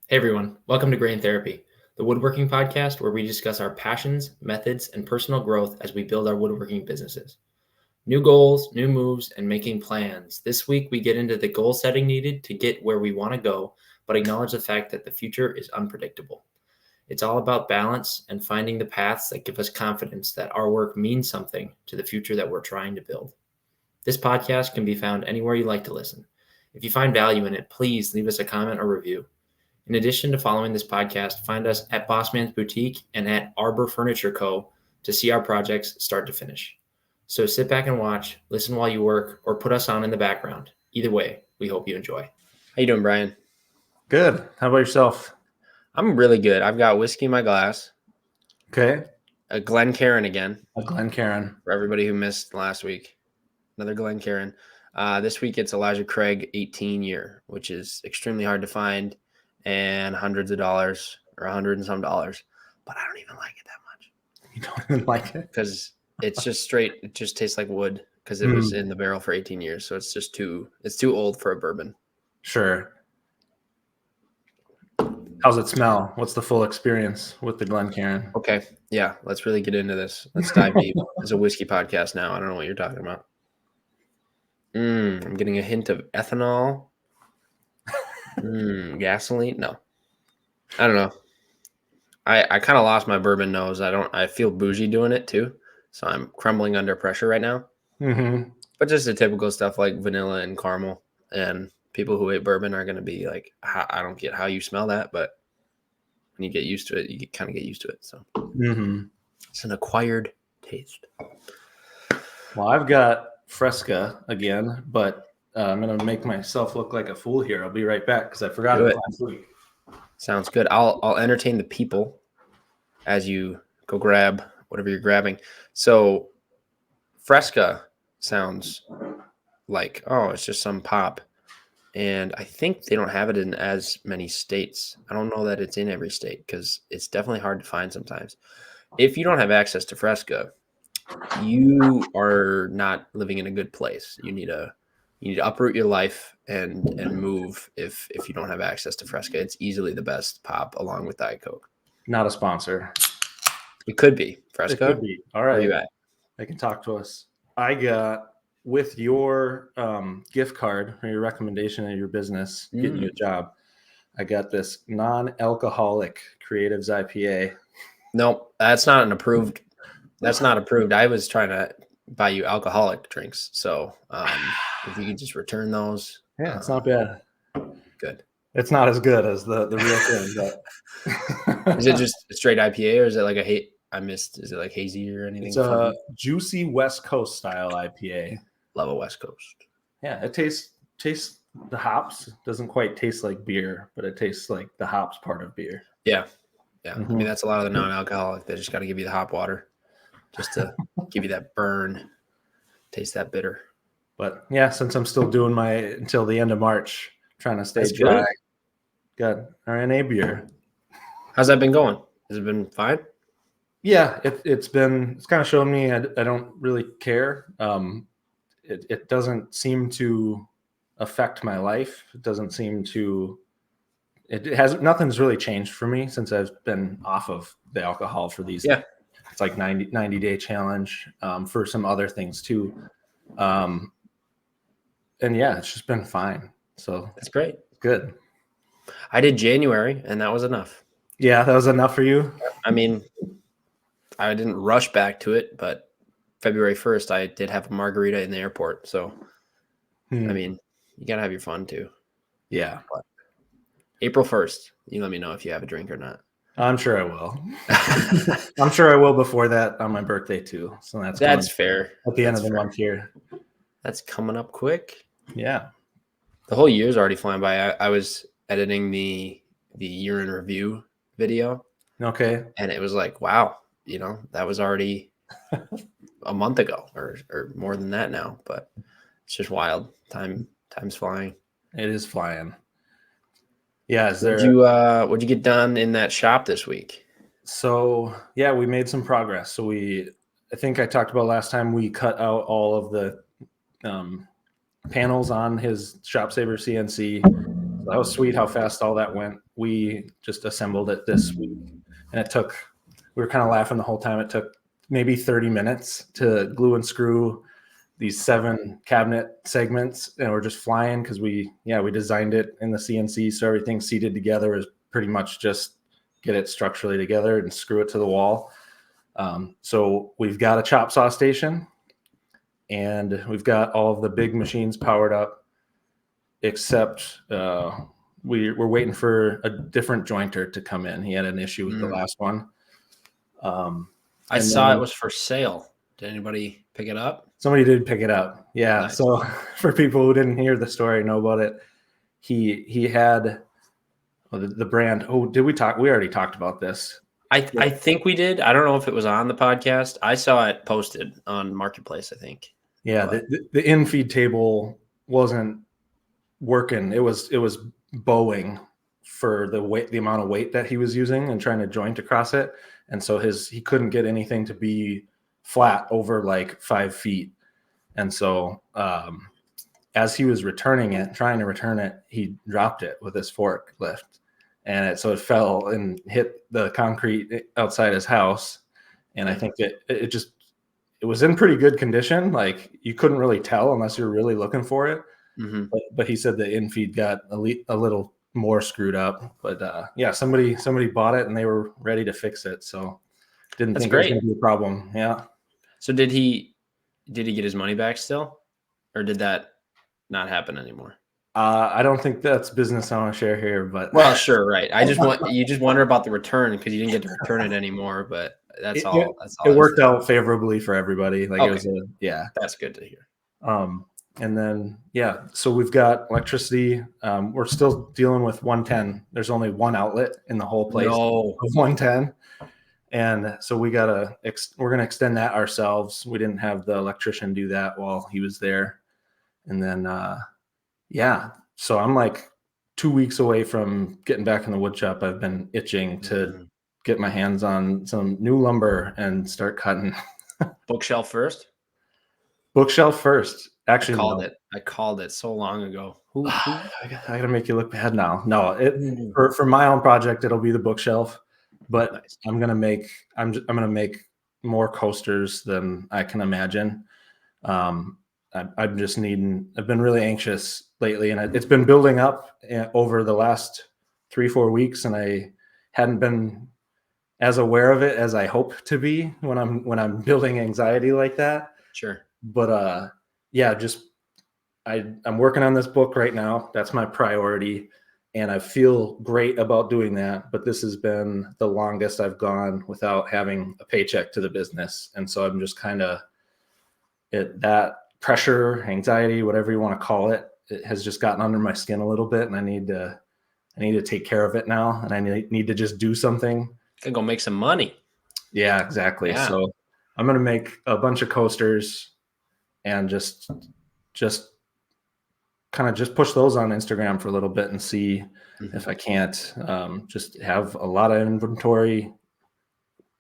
Hey everyone, welcome to Grain Therapy, the woodworking podcast where we discuss our passions, methods, and personal growth as we build our woodworking businesses. New goals, new moves, and making plans. This week we get into the goal setting needed to get where we want to go, but acknowledge the fact that the future is unpredictable. It's all about balance and finding the paths that give us confidence that our work means something to the future that we're trying to build. This podcast can be found anywhere you like to listen. If you find value in it, please leave us a comment or review. In addition to following this podcast, find us at Bossman's Boutique and at Arbor Furniture Co. to see our projects start to finish. So sit back and watch, listen while you work, or put us on in the background. Either way, we hope you enjoy. How you doing, Brian? Good. How about yourself? I'm really good. I've got whiskey in my glass. Okay. A Glencairn again. A Glencairn. For everybody who missed last week. Another Glencairn. This week it's Elijah Craig 18 year, which is extremely hard to find. And hundreds of dollars or $100 and some, but I don't even like it that much. You don't even like it? Because it's just straight, it just tastes like wood because it was in the barrel for 18 years. So it's just too old for a bourbon. Sure. How's it smell? What's the full experience with the Glencairn? Okay. Yeah. Let's really get into this. Let's dive deep. It's a whiskey podcast now. I don't know what you're talking about. I'm getting a hint of ethanol. Gasoline? No. I don't know. I kind of lost my bourbon nose. I feel bougie doing it too. So I'm crumbling under pressure right now. Mm-hmm. But just the typical stuff like vanilla and caramel. And people who hate bourbon are going to be like, I don't get how you smell that. But when you get used to it, you kind of get used to it. So It's an acquired taste. Well, I've got Fresca again, but I'm going to make myself look like a fool here. I'll be right back because I forgot it last week. Sounds good. I'll entertain the people as you go grab whatever you're grabbing. So Fresca sounds like, oh, it's just some pop. And I think they don't have it in as many states. I don't know that it's in every state because it's definitely hard to find sometimes. If you don't have access to Fresca, you are not living in a good place. You need to uproot your life and move if you don't have access to Fresca. It's easily the best pop along with Diet Coke. Not a sponsor. It could be. Fresca? It could be. All right. Where you at? They can talk to us. I got, with your gift card or your recommendation of your business, getting you a job, I got this non-alcoholic Creatives IPA. Nope, that's not approved. That's not approved. I was trying to buy you alcoholic drinks. So if you could just return those. Yeah, it's not bad. Good. It's not as good as the real thing. But Is it just a straight IPA or is it like is it like hazy or anything? It's a juicy West Coast style IPA. Love a West Coast. Yeah, it tastes the hops. It doesn't quite taste like beer, but it tastes like the hops part of beer. Yeah. I mean, that's a lot of the non-alcoholic. They just got to give you the hop water just to give you that burn, taste that bitter. But yeah, since I'm still doing until the end of March, trying to stay dry, got RNA beer. How's that been going? Has it been fine? Yeah, it's kind of showing me I don't really care. It doesn't seem to affect my life. It doesn't seem to. Nothing's really changed for me since I've been off of the alcohol for these. Yeah. It's like 90-day challenge for some other things too. And yeah, it's just been fine. So that's great. Good. I did January and that was enough. Yeah, that was enough for you? I mean, I didn't rush back to it, but February 1st, I did have a margarita in the airport. So, I mean, you got to have your fun too. Yeah. But April 1st, you let me know if you have a drink or not. I'm sure I will. I'm sure I will before that on my birthday too. So that's fair. At the end of the month here. That's coming up quick. Yeah. The whole year's already flying by. I was editing the year in review video. Okay. And it was like, wow, that was already a month ago or more than that now. But it's just wild. Time's flying. It is flying. Yeah. What'd you get done in that shop this week? So yeah, we made some progress. So I think I talked about last time, we cut out all of the panels on his ShopSaver CNC. that was sweet how fast all that went. We just assembled it this week, and we were kind of laughing the whole time. It took maybe 30 minutes to glue and screw these 7 cabinet segments, and we're just flying because we designed it in the CNC, so everything seated together is pretty much just get it structurally together and screw it to the wall. So we've got a chop saw station, and we've got all of the big machines powered up, except we're waiting for a different jointer to come in. He had an issue with the last one. I saw it was for sale. Did anybody pick it up? Somebody did pick it up. Yeah. Nice. So for people who didn't hear the story, know about it, he had the brand. Oh, did we talk? We already talked about this. I think we did. I don't know if it was on the podcast. I saw it posted on Marketplace, I think. Yeah. The in-feed table wasn't working. It was bowing for the amount of weight that he was using and trying to joint across it. And so he couldn't get anything to be flat over like 5 feet. And so as he was trying to return it, he dropped it with his forklift. And so it fell and hit the concrete outside his house. And I think it was in pretty good condition. Like you couldn't really tell unless you're really looking for it. Mm-hmm. But he said the infeed got a little more screwed up. But somebody bought it and they were ready to fix it. So didn't think it was going to be a problem. Yeah. So did he get his money back still, or did that not happen anymore? I don't think that's business I want to share here, but well, sure, right. I just you just wonder about the return because you didn't get to return it anymore. But that's all. It worked out favorably for everybody. Like okay. That's good to hear. And then so we've got electricity. We're still dealing with 110. There's only one outlet in the whole place of 110. And so we're going to extend that ourselves. We didn't have the electrician do that while he was there. And then, so I'm like 2 weeks away from getting back in the wood shop. I've been itching to get my hands on some new lumber and start cutting. Bookshelf first? Bookshelf first. Actually, I called it so long ago. Who? I gotta make you look bad now. No, for my own project, it'll be the bookshelf. But nice. I'm gonna make more coasters than I can imagine. I've been really anxious lately, and it's been building up over the last 3-4 weeks, and I hadn't been as aware of it as I hope to be when I'm building anxiety like that. Sure. But I'm working on this book right now. That's my priority. And I feel great about doing that, but this has been the longest I've gone without having a paycheck to the business. And so I'm just kind of that pressure, anxiety, whatever you want to call it, it has just gotten under my skin a little bit, and I need to take care of it now, and I need to just do something. Can go make some money. Yeah, exactly. Yeah. So I'm going to make a bunch of coasters and just kind of just push those on Instagram for a little bit and see if I can't just have a lot of inventory.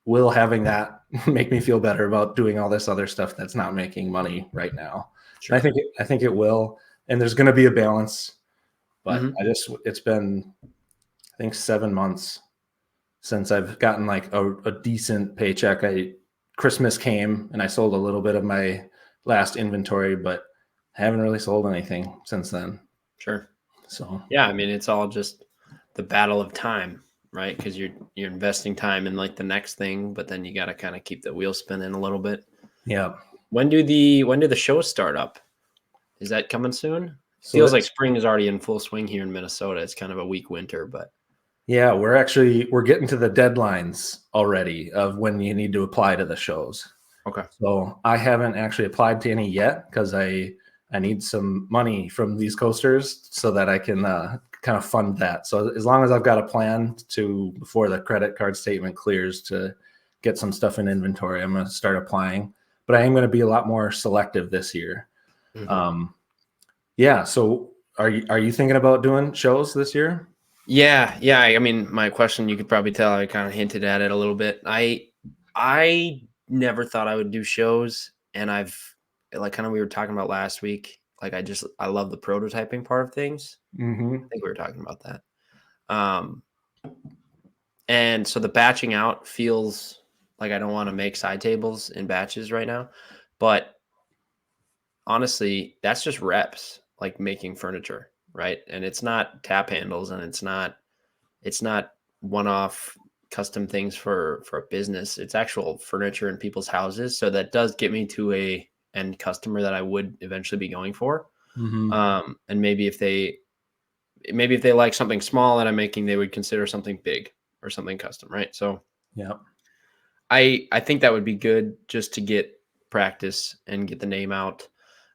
Will having that make me feel better about doing all this other stuff that's not making money right now? Sure. I think it will, and there's going to be a balance. But it's been, I think, 7 months since I've gotten like a decent paycheck. Christmas came and I sold a little bit of my last inventory, but I haven't really sold anything since then. Sure. So I mean, it's all just the battle of time, right? Because you're investing time in like the next thing, but then you got to kind of keep the wheel spinning a little bit. Yeah. When do the shows start up? Is that coming soon? Feels like spring is already in full swing here in Minnesota. It's kind of a weak winter, but yeah, we're getting to the deadlines already of when you need to apply to the shows. Okay. So I haven't actually applied to any yet because I need some money from these coasters so that I can kind of fund that. So as long as I've got a plan before the credit card statement clears to get some stuff in inventory, I'm going to start applying. But I am going to be a lot more selective this year. So are you thinking about doing shows this year? Yeah. I mean, my question, you could probably tell I kind of hinted at it a little bit. I never thought I would do shows, and I've, like kind of we were talking about last week, Like I love the prototyping part of things. Mm-hmm. I think we were talking about that. And so the batching out feels like I don't want to make side tables in batches right now, but honestly, that's just reps, like making furniture, right? And it's not tap handles, and it's not one-off custom things for a business. It's actual furniture in people's houses. So that does get me to a end customer that I would eventually be going for. Mm-hmm. And maybe if they like something small that I'm making, they would consider something big or something custom, right? So Yeah. I think that would be good just to get practice and get the name out.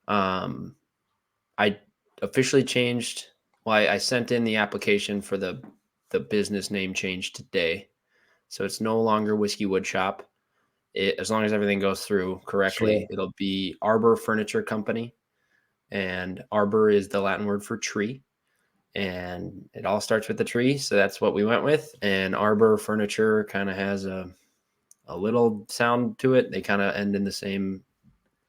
I officially changed. Well, I sent in the application for the business name change today, so it's no longer Whiskey Wood Shop. As long as everything goes through correctly, Sure. it'll be Arbor Furniture Company, and Arbor is the Latin word for tree, and it all starts with the tree, so that's what we went with. And Arbor Furniture kind of has a little sound to it. They kind of end in the same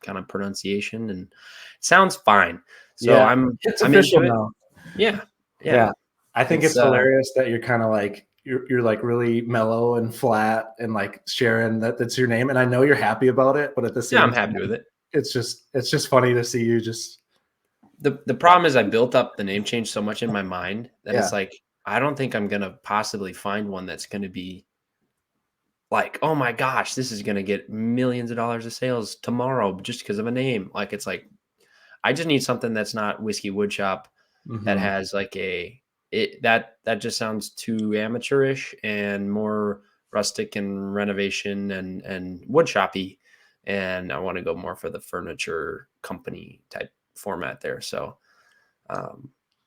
kind of pronunciation, and it sounds fine. So Yeah. I'm It's I'm official into it. now. Yeah. Yeah. I think it's It's hilarious that you're kind of like you're like really mellow and flat and like sharing that's your name. And I know you're happy about it, but at the same I'm time, happy with it. it's just funny to see you just The problem is I built up the name change so much in my mind that Yeah. it's like I don't think I'm gonna possibly find one that's gonna be like, oh my gosh, this is gonna get millions of dollars of sales tomorrow just because of a name. Like it's like I just need something that's not Whiskey Woodshop that Mhm. has like that just sounds too amateurish and more rustic and renovation and wood shoppy. And I want to go more for the furniture company type format there. So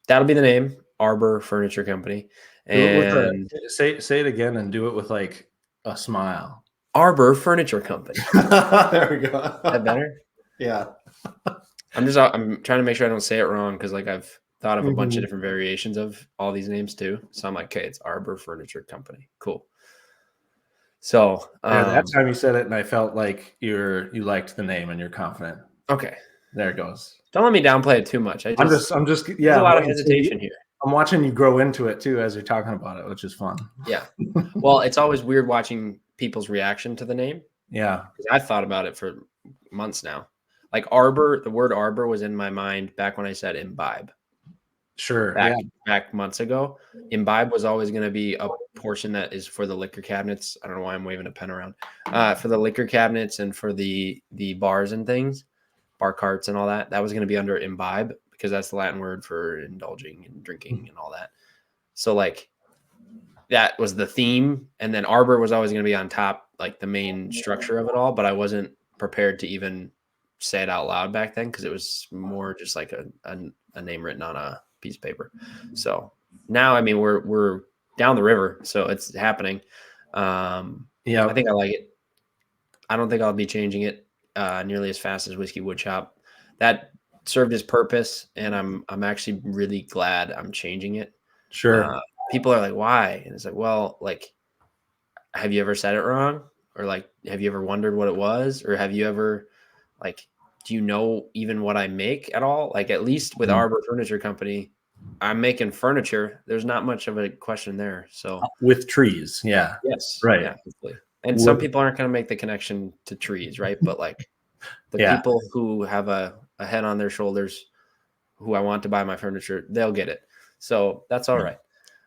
that'll be the name, Arbor Furniture Company. Do it with And say it again and do it with like a smile. Arbor Furniture Company. There we go. Is that better? Yeah. I'm trying to make sure I don't say it wrong because like I've thought of a bunch of Mhm. different variations of all these names too. So I'm like, okay, it's Arbor Furniture Company. Cool. So Yeah, that time you said it and I felt like you liked the name and you're confident. okay. There it goes. Don't let me downplay it too much. I'm just there's yeah, a lot of I'm hesitation here. I'm watching you grow into it too as you're talking about it, which is fun. Yeah. Well, it's always weird watching people's reaction to the name Yeah. because I've thought about it for months now. Like Arbor, the word Arbor was in my mind back when I said imbibe. Sure. Yeah. Back months ago. Imbibe was always going to be a portion that is for the liquor cabinets. I don't know why I'm waving a pen around. For the liquor cabinets and for the bars and things, bar carts and all that. That was going to be under imbibe because that's the Latin word for indulging and drinking and all that. So like that was the theme, and then Arbor was always going to be on top, like the main structure of it all. But I wasn't prepared to even say it out loud back then because it was more just like a name written on a piece of paper. So now, I mean, we're down the river, so it's happening. Yeah. I think I like it. I don't think I'll be changing it nearly as fast as Whiskey Woodshop. That served its purpose, and I'm actually really glad I'm changing it. Sure. People are like, why? And it's like, well, like, have you ever said it wrong? Or like, have you ever wondered what it was? Or have you ever like, do you know even what I make at all? Like at least with Arbor Furniture Company, I'm making furniture. There's not much of a question there. So With trees. Yeah. yes. Right. Yeah, hopefully. And some people aren't going to make the connection to trees, right? But like the Yeah. people who have a head on their shoulders who I want to buy my furniture, they'll get it. So that's all right.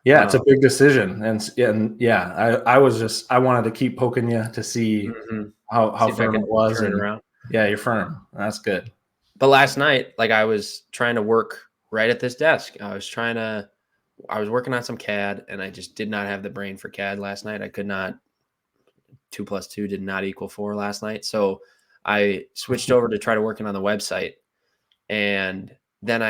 Yeah, it's a big decision, and yeah, I wanted to keep poking you to see how See if I firm can it was, turn it and around. yeah, you're firm. That's good. But last night, like I was trying to work right at this desk. I was working on some CAD, and I just did not have the brain for CAD last night. I could not. 2 + 2 did not equal 4 last night, so I switched over to try to working on the website, and then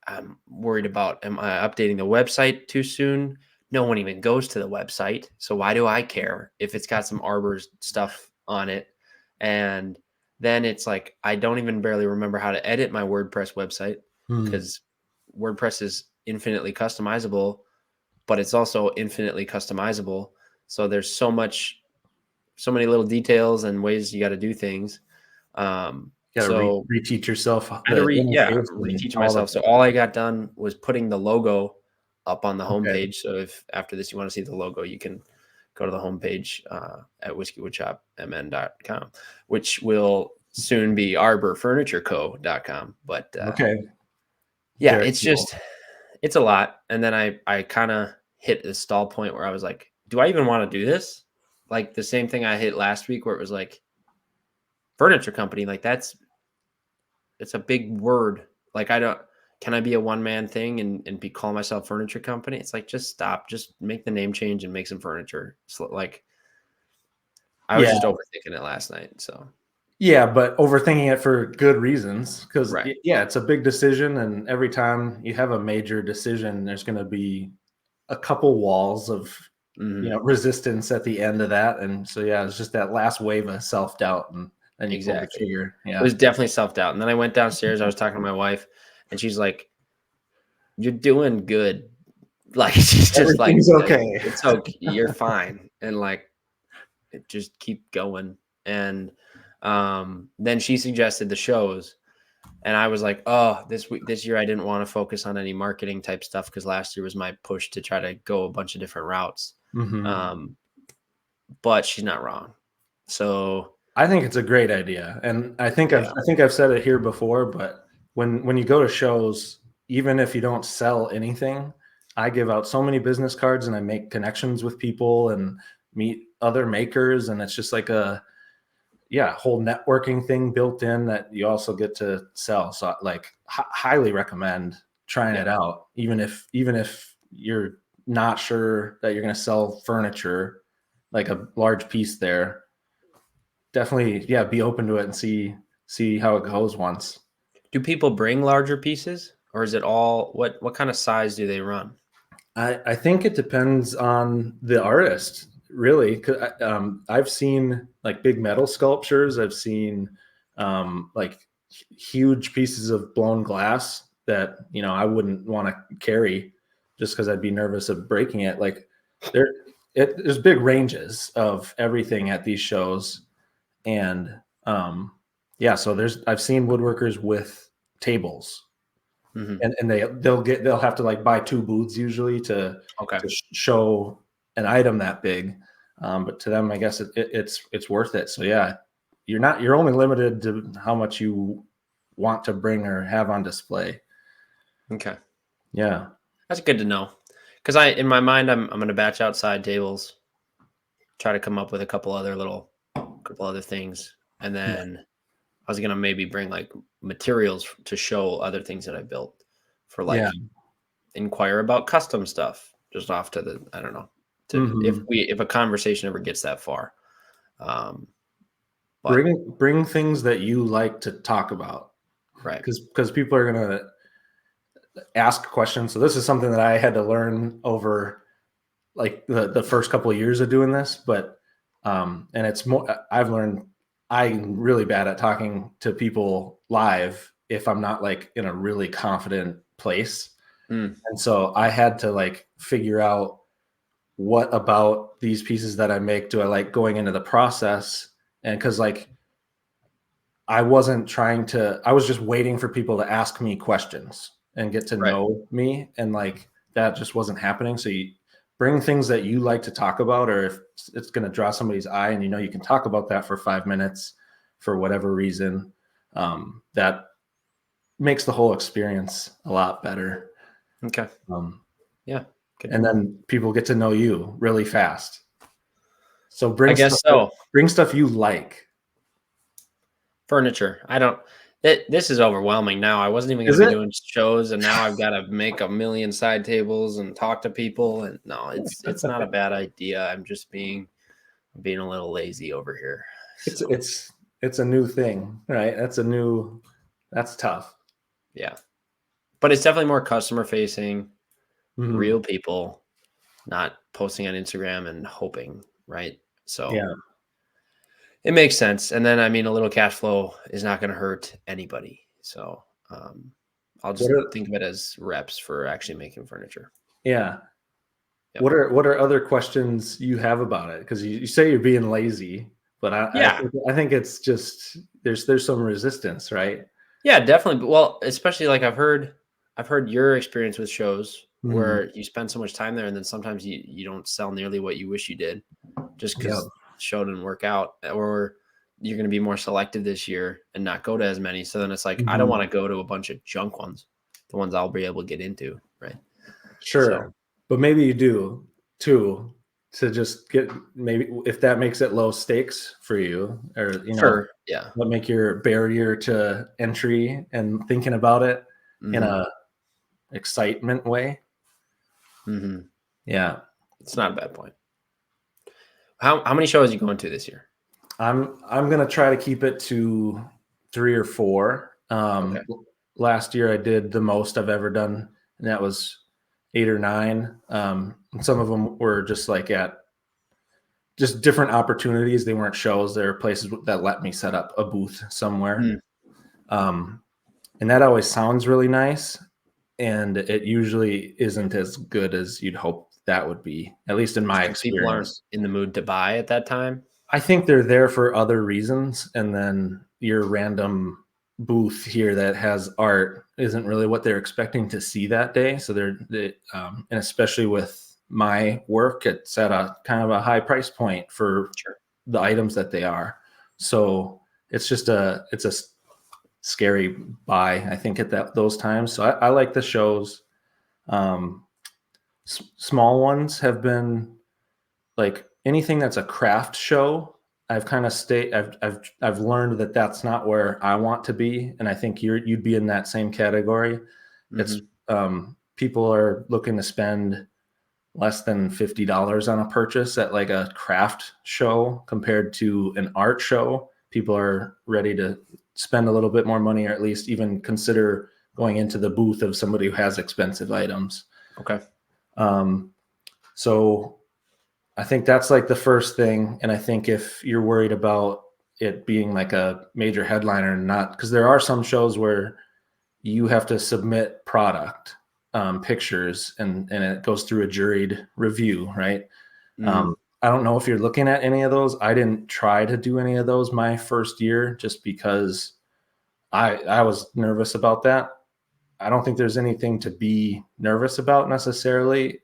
I'm worried about, am I updating the website too soon? No one even goes to the website. So why do I care if it's got some Arbor stuff on it? And then it's like, I don't even barely remember how to edit my WordPress website because WordPress is infinitely customizable, but it's also infinitely customizable. So there's so many little details and ways you got to do things. You got to So reteach yourself I had to the interface and reteach all myself. the. So all I got done was putting the logo up on the Okay. homepage. So if after this you want to see the logo, you can go to the homepage at whiskeywoodshopmn.com, which will soon be arborfurnitureco.com. But Okay. yeah, Very it's cool. just it's a lot. And then I kind of hit a stall point where I was like, do I even want to do this? Like the same thing I hit last week where it was like furniture company, like it's a big word. Like can I be a one man thing and be call myself furniture company? It's like, just stop, just make the name change and make some furniture. So like I was Yeah. just overthinking it last night. So Yeah, but overthinking it for good reasons, because right. yeah, it's a big decision, and every time you have a major decision, there's going to be a couple walls of Mhm. resistance at the end of that, and so yeah, it's just that last wave of self doubt, and then you pull the Exactly. trigger. It Yeah, was definitely self doubt. And then I went downstairs, I was talking to my wife, and she's like, "You're doing good." Like she's just like, everything's okay. it's okay, you're fine. And like just keep going. And then she suggested the shows. And I was like, oh, this year I didn't want to focus on any marketing type stuff because last year was my push to try to go a bunch of different routes. Mhm. But she's not wrong. So I think it's a great idea, and yeah. I think I've said it here before, but when you go to shows, even if you don't sell anything, I give out so many business cards and I make connections with people and meet other makers, and it's just like a whole networking thing built in that you also get to sell. So like highly recommend trying it Yeah. out, even if you're not sure that you're going to sell furniture, like a large piece there. Definitely, yeah, be open to it and see how it goes once. Do people bring larger pieces or is it all what kind of size do they run? I think it depends on the artist, really. 'Cause I've seen like big metal sculptures. I've seen like huge pieces of blown glass that I wouldn't want to carry just because I'd be nervous of breaking it. Like there, there's big ranges of everything at these shows, and yeah, so I've seen woodworkers with tables, Mhm. and they'll have to like buy two booths usually to Okay. show an item that big, but to them I guess it's worth it. So yeah, you're only limited to how much you want to bring or have on display. Okay. Yeah. That's good to know. Because in my mind, I'm going to batch out side tables, try to come up with a couple other things, and then I was going to maybe bring like materials to show other things that I built for Yeah. like inquire about custom stuff. Just off to the I don't know to Mhm. if a conversation ever gets that far, um, but Bring things that you like to talk about, right, because people are gonna ask questions. So this is something that I had to learn over like the first couple of years of doing this, but and it's more I've learned I'm really bad at talking to people live if I'm not like in a really confident place. mm, And so I had to like figure out what about these pieces that I make do I like going into the process. And because like I wasn't trying to, I was just waiting for people to ask me questions and get to right, know me. And like that just wasn't happening. So you bring things that you like to talk about, or if it's going to draw somebody's eye and you can talk about that for 5 minutes for whatever reason, that makes the whole experience a lot better. okay, Um, yeah, good to and know. then people get to know you really fast. So I guess so. bring stuff you like. Furniture. I don't. This is overwhelming now. I wasn't even going Is to be it? doing shows, and now I've got to make a million side tables and talk to people. And no, it's not a bad idea. I'm just being a little lazy over here. It's So it's it's a new thing, right? That's tough. yeah, but it's definitely more customer facing, Mhm. real people, not posting on Instagram and hoping, right? So Yeah. it makes sense. And then I mean, a little cash flow is not going to hurt anybody. So I'll What just are think of it as reps for actually making furniture. yeah. Yep. What are other questions you have about it? Because you say you're being lazy, but Yeah. I think it's just there's some resistance, right? Yeah, definitely. But well, especially like I've heard your experience with shows where you spend so much time there and then sometimes you don't sell nearly what you wish you did just because Yep. the show didn't work out, or you're going to be more selective this year and not go to as many. So then it's like, I don't want to go to a bunch of junk ones, the ones I'll be able to get into. Right. Sure. So, But maybe you do too, to just get, maybe if that makes it low stakes for you, or, sure. Yeah. what make your barrier to entry and thinking about it in Mm-hmm. a excitement way. Mm-hmm. Yeah. It's not a bad point. How many shows are you going to this year? I'm going to try to keep it to 3 or 4. Okay. Last year I did the most I've ever done, and that was 8 or 9. And some of them were just like at just different opportunities. They weren't shows. They were places that let me set up a booth somewhere. And that always sounds really nice. And it usually isn't as good as you'd hope that would be, at least in my Because people aren't experience. in the mood to buy at that time. I think they're there for other reasons. And then your random booth here that has art isn't really what they're expecting to see that day. So and especially with my work, it's at a kind of a high price point for Sure. the items that they are. So it's just it's a scary buy, I think, at those times. So I like the shows. Small ones have been like anything that's a craft show. I've kind of I've learned that that's not where I want to be, and I think you'd be in that same category. It's people are looking to spend less than $50 on a purchase at like a craft show compared to an art show. People are ready to spend a little bit more money, or at least even consider going into the booth of somebody who has expensive items. Okay. So I think that's like the first thing. And I think if you're worried about it being like a major headliner or not, because there are some shows where you have to submit product pictures and it goes through a juried review, right? I don't know if you're looking at any of those. I didn't try to do any of those my first year just because I was nervous about that. I don't think there's anything to be nervous about necessarily.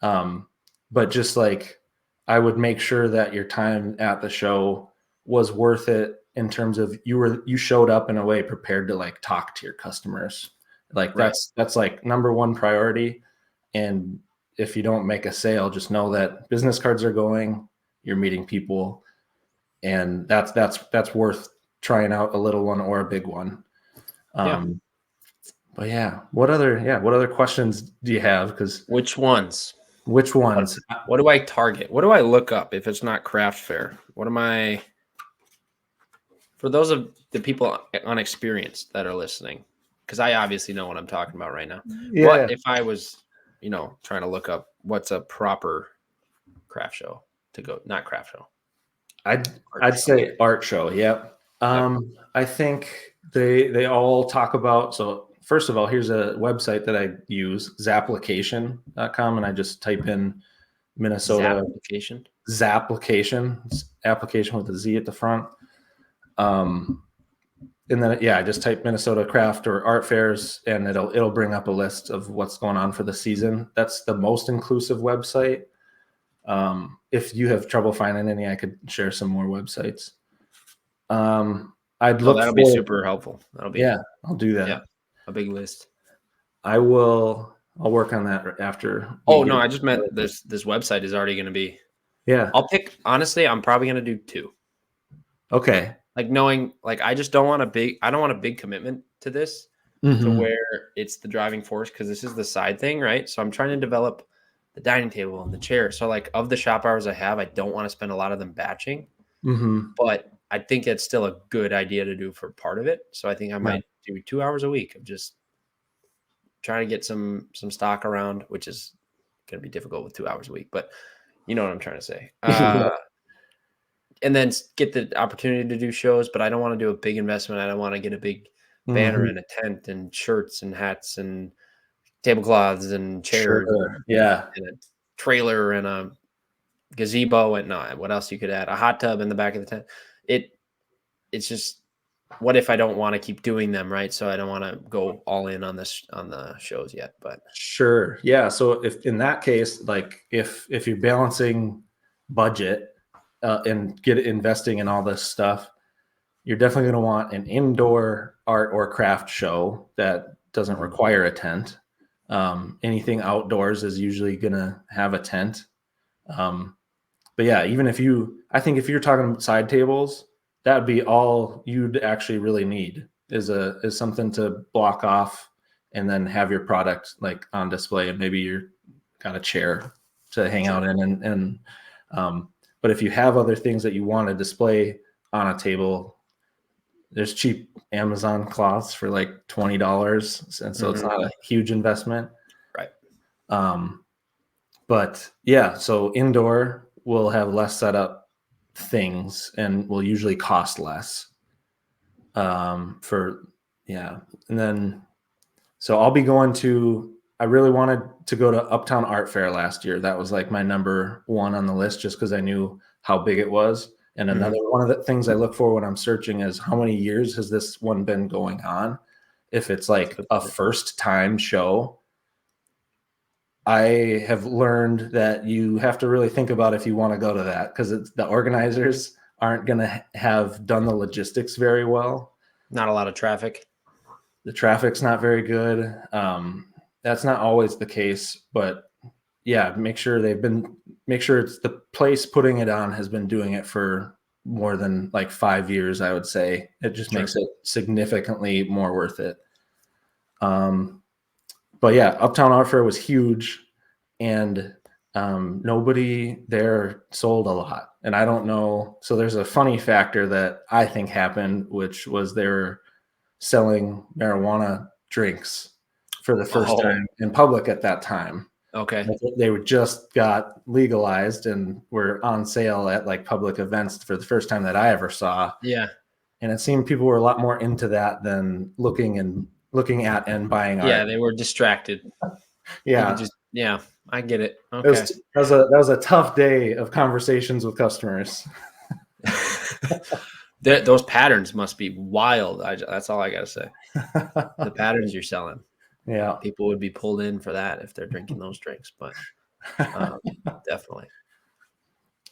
But just like I would make sure that your time at the show was worth it in terms of you showed up in a way prepared to like talk to your customers. Like that's like number one priority. And if you don't make a sale, just know that business cards are going, you're meeting people, and that's worth trying out a little one or a big one. But what other questions do you have? Because which ones? which ones? What do I target? What do I look up if it's not craft fair? What am I? For those of the people unexperienced that are listening, because I obviously know what I'm talking about right now. Yeah. What if I was, trying to look up what's a proper craft show to go? Not craft show. I'd say art show. Yep. I think they all talk about. So first of all, here's a website that I use, zapplication.com, and I just type in Minnesota Zapplication. It's application with a Z at the front. And then I just type Minnesota craft or art fairs, and it'll bring up a list of what's going on for the season. That's the most inclusive website. If you have trouble finding any, I could share some more websites. That'll be super helpful. That'll be I'll do that. Yeah, a big list. I'll work on that after. Oh no, I just meant this website is already going to be. Yeah. Honestly, I'm probably going to do 2. Okay. Like knowing, like I just don't want a big commitment to this to where it's the driving force, because this is the side thing, right? So I'm trying to develop the dining table and the chair. So like of the shop hours I have, I don't want to spend a lot of them batching, but I think it's still a good idea to do for part of it. So I think I might do 2 hours a week of just trying to get some stock around, which is going to be difficult with 2 hours a week, but you know what I'm trying to say. And then get the opportunity to do shows, but I don't want to do a big investment. I don't want to get a big banner and a tent and shirts and hats and tablecloths and chairs and a trailer and a gazebo and what else you could add? A hot tub in the back of the tent. It's just what if I don't want to keep doing them, right? So I don't want to go all in on this on the shows yet. But Sure. Yeah. So if in that case, like if you're balancing budget and investing in all this stuff, you're definitely going to want an indoor art or craft show that doesn't require a tent. Anything outdoors is usually going to have a tent. But yeah, I think if you're talking side tables, that would be all you'd actually really need is something to block off and then have your product like on display, and maybe you're got a chair to hang out in and but if you have other things that you want to display on a table, there's cheap Amazon cloths for like $20, and so it's not a huge investment. Right. But yeah, so indoor will have less setup things and will usually cost less. And then so I'll be going to. I really wanted to go to Uptown Art Fair last year. That was like my number one on the list, just because I knew how big it was. And another one of the things I look for when I'm searching is how many years has this one been going on? If it's like a first time show, I have learned that you have to really think about if you want to go to that, because the organizers aren't going to have done the logistics very well. Not a lot of traffic. The traffic's not very good. That's not always the case, but yeah, make sure it's the place putting it on has been doing it for more than like 5 years, I would say. It just makes it significantly more worth it. But yeah, Uptown Art Fair was huge, and nobody there sold a lot. And I don't know. So there's a funny factor that I think happened, which was they're selling marijuana drinks for the first time in public at that time. Okay. They were just got legalized and were on sale at like public events for the first time that I ever saw. Yeah. And it seemed people were a lot more into that than looking at and buying art. Yeah, they were distracted. Yeah. I get it. Okay. That was a tough day of conversations with customers. Those patterns must be wild. That's all I got to say. The patterns you're selling. Yeah. People would be pulled in for that if they're drinking those drinks, but definitely.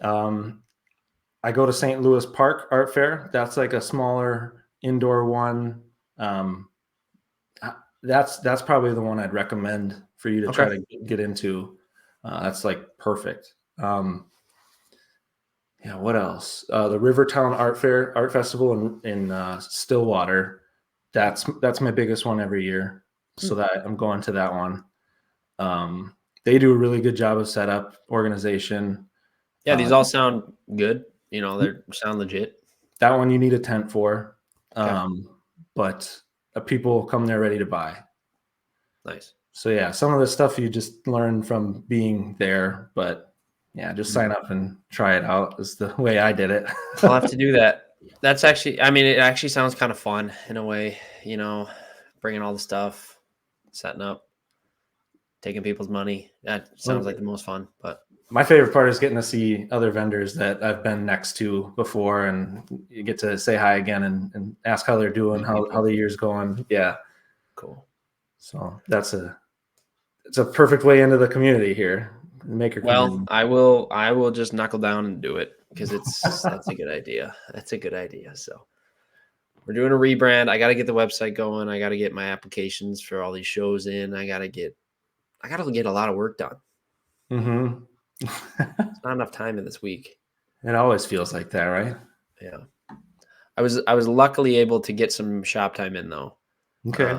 I go to St. Louis Park Art Fair. That's like a smaller indoor one. That's probably the one I'd recommend for you to try to get into. That's like perfect. What else? The Rivertown Art Festival in Stillwater. That's my biggest one every year. So that I'm going to that one. They do a really good job of setup, organization. Yeah, these all sound good. They sound legit. That one you need a tent for, but people come there ready to buy. Nice. So yeah, some of the stuff you just learn from being there, but yeah, just sign up and try it out is the way I did it. I'll have to do that. That's actually, it actually sounds kind of fun in a way, bringing all the stuff, setting up, taking people's money. That sounds like the most fun, but my favorite part is getting to see other vendors that I've been next to before, and you get to say hi again and ask how they're doing, how the year's going. Yeah. Cool. So it's a perfect way into the community here. Well, I will just knuckle down and do it because that's a good idea. That's a good idea. So we're doing a rebrand. I got to get the website going. I got to get my applications for all these shows in. I got to get a lot of work done. Mm-hmm. It's not enough time in this week. It always feels like that, right? Yeah. I was luckily able to get some shop time in though. Okay.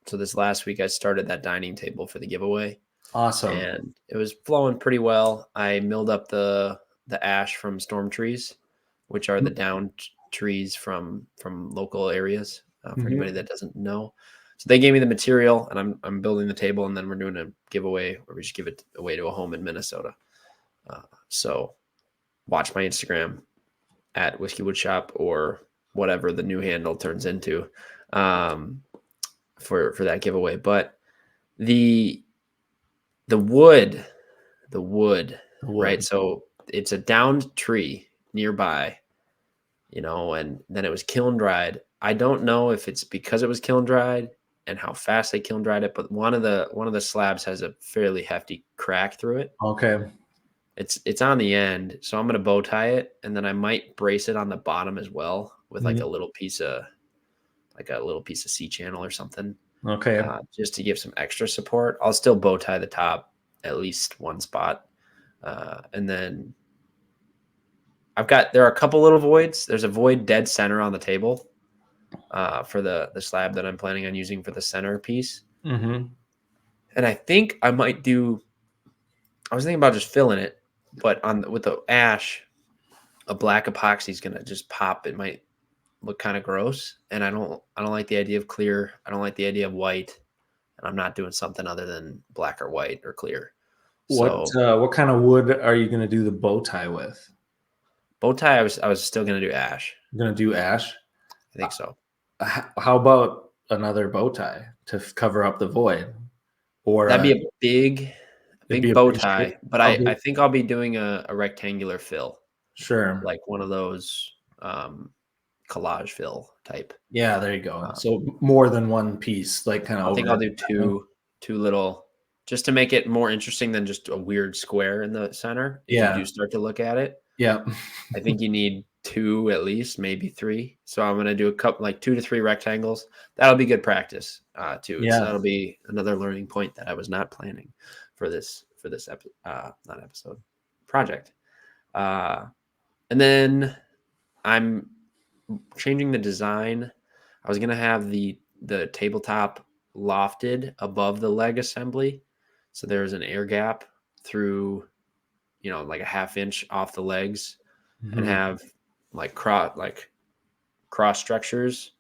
So this last week I started that dining table for the giveaway. Awesome. And it was flowing pretty well. I milled up the ash from storm trees, which are the downed trees from local areas, for anybody that doesn't know. So they gave me the material, and I'm building the table, and then we're doing a giveaway where we just give it away to a home in Minnesota. So watch my Instagram at Whiskey Wood Shop or whatever the new handle turns into for that giveaway. But the wood, right? So it's a downed tree nearby and then it was kiln dried. I don't know if it's because it was kiln dried and how fast they kiln dried it, but one of the slabs has a fairly hefty crack through it. Okay. It's on the end, so I'm gonna bow tie it, and then I might brace it on the bottom as well with like a little piece of C-channel or something, Okay. just to give some extra support. I'll still bow tie the top at least one spot, and then there are a couple little voids. There's a void dead center on the table for the slab that I'm planning on using for the center piece, Mm-hmm. and I think I might do. I was thinking about just filling it, but with the ash, a black epoxy is gonna just pop. It might look kind of gross, and I don't like the idea of clear. I don't like the idea of white, and I'm not doing something other than black or white or clear. What kind of wood are you going to do the bow tie with? Bow tie, I was still gonna do ash. You're going to do ash? I think so. How about another bow tie to cover up the void? Or That'd be a big bow tie, shape. but I think I'll be doing a rectangular fill, Sure. like one of those collage fill type. Yeah, there you go. So more than one piece, like kind of. I think I'll do two little, just to make it more interesting than just a weird square in the center. If you do start to look at it, yeah, I think you need 2 at least, maybe 3. So I'm gonna do a couple, like 2 to 3 rectangles. That'll be good practice too. Yeah. So that'll be another learning point that I was not planning for this project. And then I'm changing the design. I was gonna have the tabletop lofted above the leg assembly, so there's an air gap through, like a 1/2 inch off the legs, and have like cross stretchers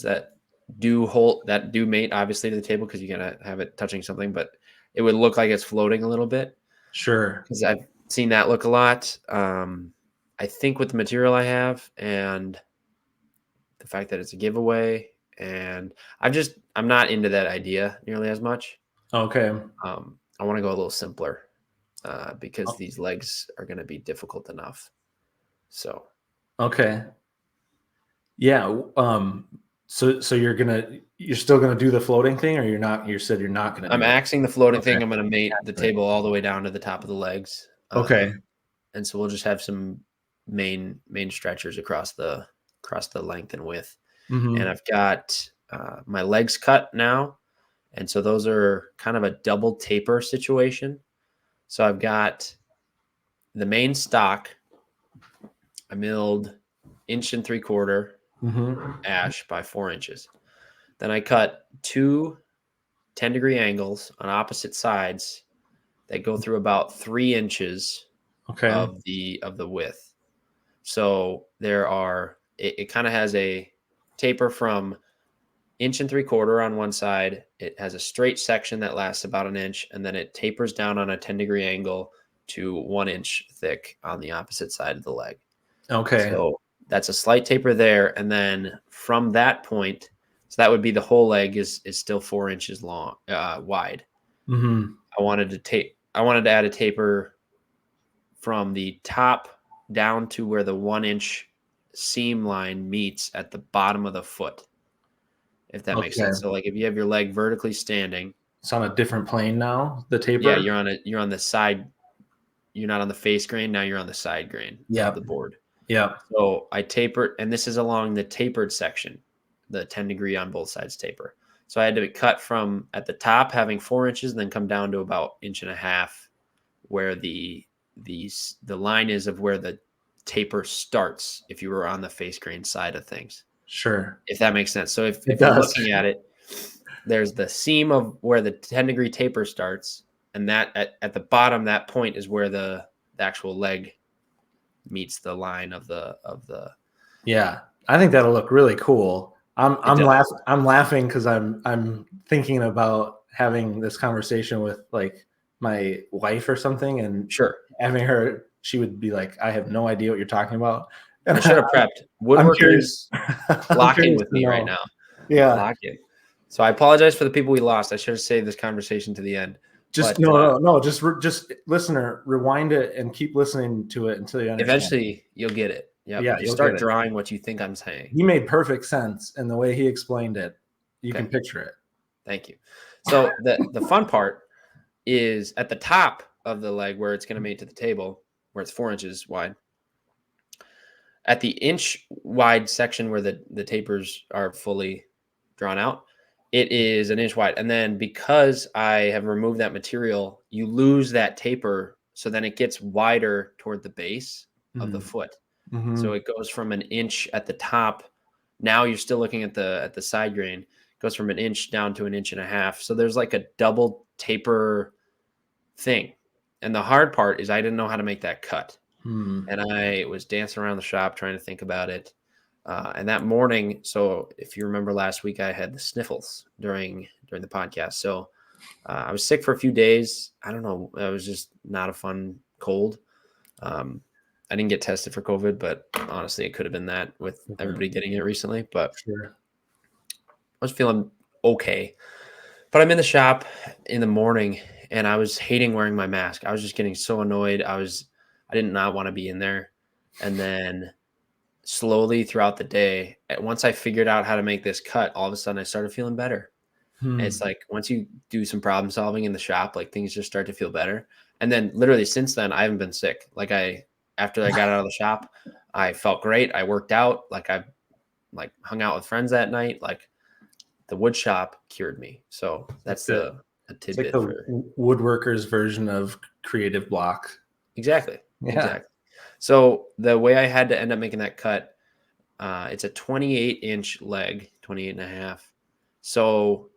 that do mate obviously to the table, because you're gonna have it touching something, but it would look like it's floating a little bit. Sure. Because I've seen that look a lot. I think with the material I have and the fact that it's a giveaway, and I'm not into that idea nearly as much. Okay. I want to go a little simpler because these legs are going to be difficult enough. So. Okay. Yeah. So you're still gonna do the floating thing, or you're not? You said you're not gonna. I'm axing the floating thing. I'm gonna mate the table all the way down to the top of the legs. Okay. And so we'll just have some main stretchers across the length and width. Mm-hmm. And I've got my legs cut now, and so those are kind of a double taper situation. So I've got the main stock. I milled 1 3/4 ash by 4 inches. Then I cut 2 10-degree angles on opposite sides that go through about 3 inches of the width. So it kind of has a taper from 1 3/4 on one side. It has a straight section that lasts about 1 inch, and then it tapers down on a 10-degree angle to 1 inch thick on the opposite side of the leg. Okay. So that's a slight taper there. And then from that point, so that would be the whole leg is still 4 inches long, wide. Mm-hmm. I wanted to add a taper from the top down to where the 1 inch seam line meets at the bottom of the foot, if that makes sense. So like if you have your leg vertically standing, it's on a different plane now, the taper. Yeah, you're on the side. You're not on the face grain. Now you're on the side grain of the board. Yeah. So I tapered, and this is along the tapered section, the 10-degree on both sides taper. So I had to cut from at the top having 4 inches, and then come down to about 1.5 inches, where the line is of where the taper starts if you were on the face grain side of things. Sure. If that makes sense. So if you're looking at it, there's the seam of where the 10-degree taper starts, and that at the bottom, that point is where the actual leg meets the line of the. Yeah, I think that'll look really cool. I'm laughing because I'm thinking about having this conversation with like my wife or something, and sure, having her, she would be like, I have no idea what you're talking about. And I should have prepped. Woodworkers lock in with me right now. Yeah. Lock in. So I apologize for the people we lost. I should have saved this conversation to the end. Just no. Just listener, rewind it and keep listening to it until you understand. Eventually, you'll get it. Yep. Yeah, Just you'll start get it. drawing what you think I'm saying. He made perfect sense, and the way he explained it, you Okay. can picture it. Thank you. So the fun part is at the top of the leg where it's going to mate to the table, where it's 4 inches wide. At the inch wide section where the tapers are fully drawn out, it is an inch wide. And then because I have removed that material, you lose that taper. So then it gets wider toward the base of the foot. Mm-hmm. So it goes from an inch at the top. Now you're still looking at the side grain. It goes from an inch down to an inch and a half. So there's like a double taper thing. And the hard part is I didn't know how to make that cut. And I was dancing around the shop trying to think about it. And that morning, so if you remember last week, I had the sniffles during the podcast. So I was sick for a few days. I don't know. It was just not a fun cold. I didn't get tested for COVID, but honestly, it could have been that with everybody getting it recently. But Sure. I was feeling okay. But I'm in the shop in the morning, and I was hating wearing my mask. I was just getting so annoyed. I did not want to be in there. And then slowly throughout the day, once I figured out how to make this cut, all of a sudden I started feeling better. And it's like once you do some problem solving in the shop, like things just start to feel better. And then literally since then, I haven't been sick. Like after I got out of the shop, I felt great. I worked out. Like I hung out with friends that night. Like the wood shop cured me. So that's a tidbit. It's like the woodworker's version of creative block. Exactly. Yeah. Exactly. So the way I had to end up making that cut, it's a 28-inch leg, 28 and a half. So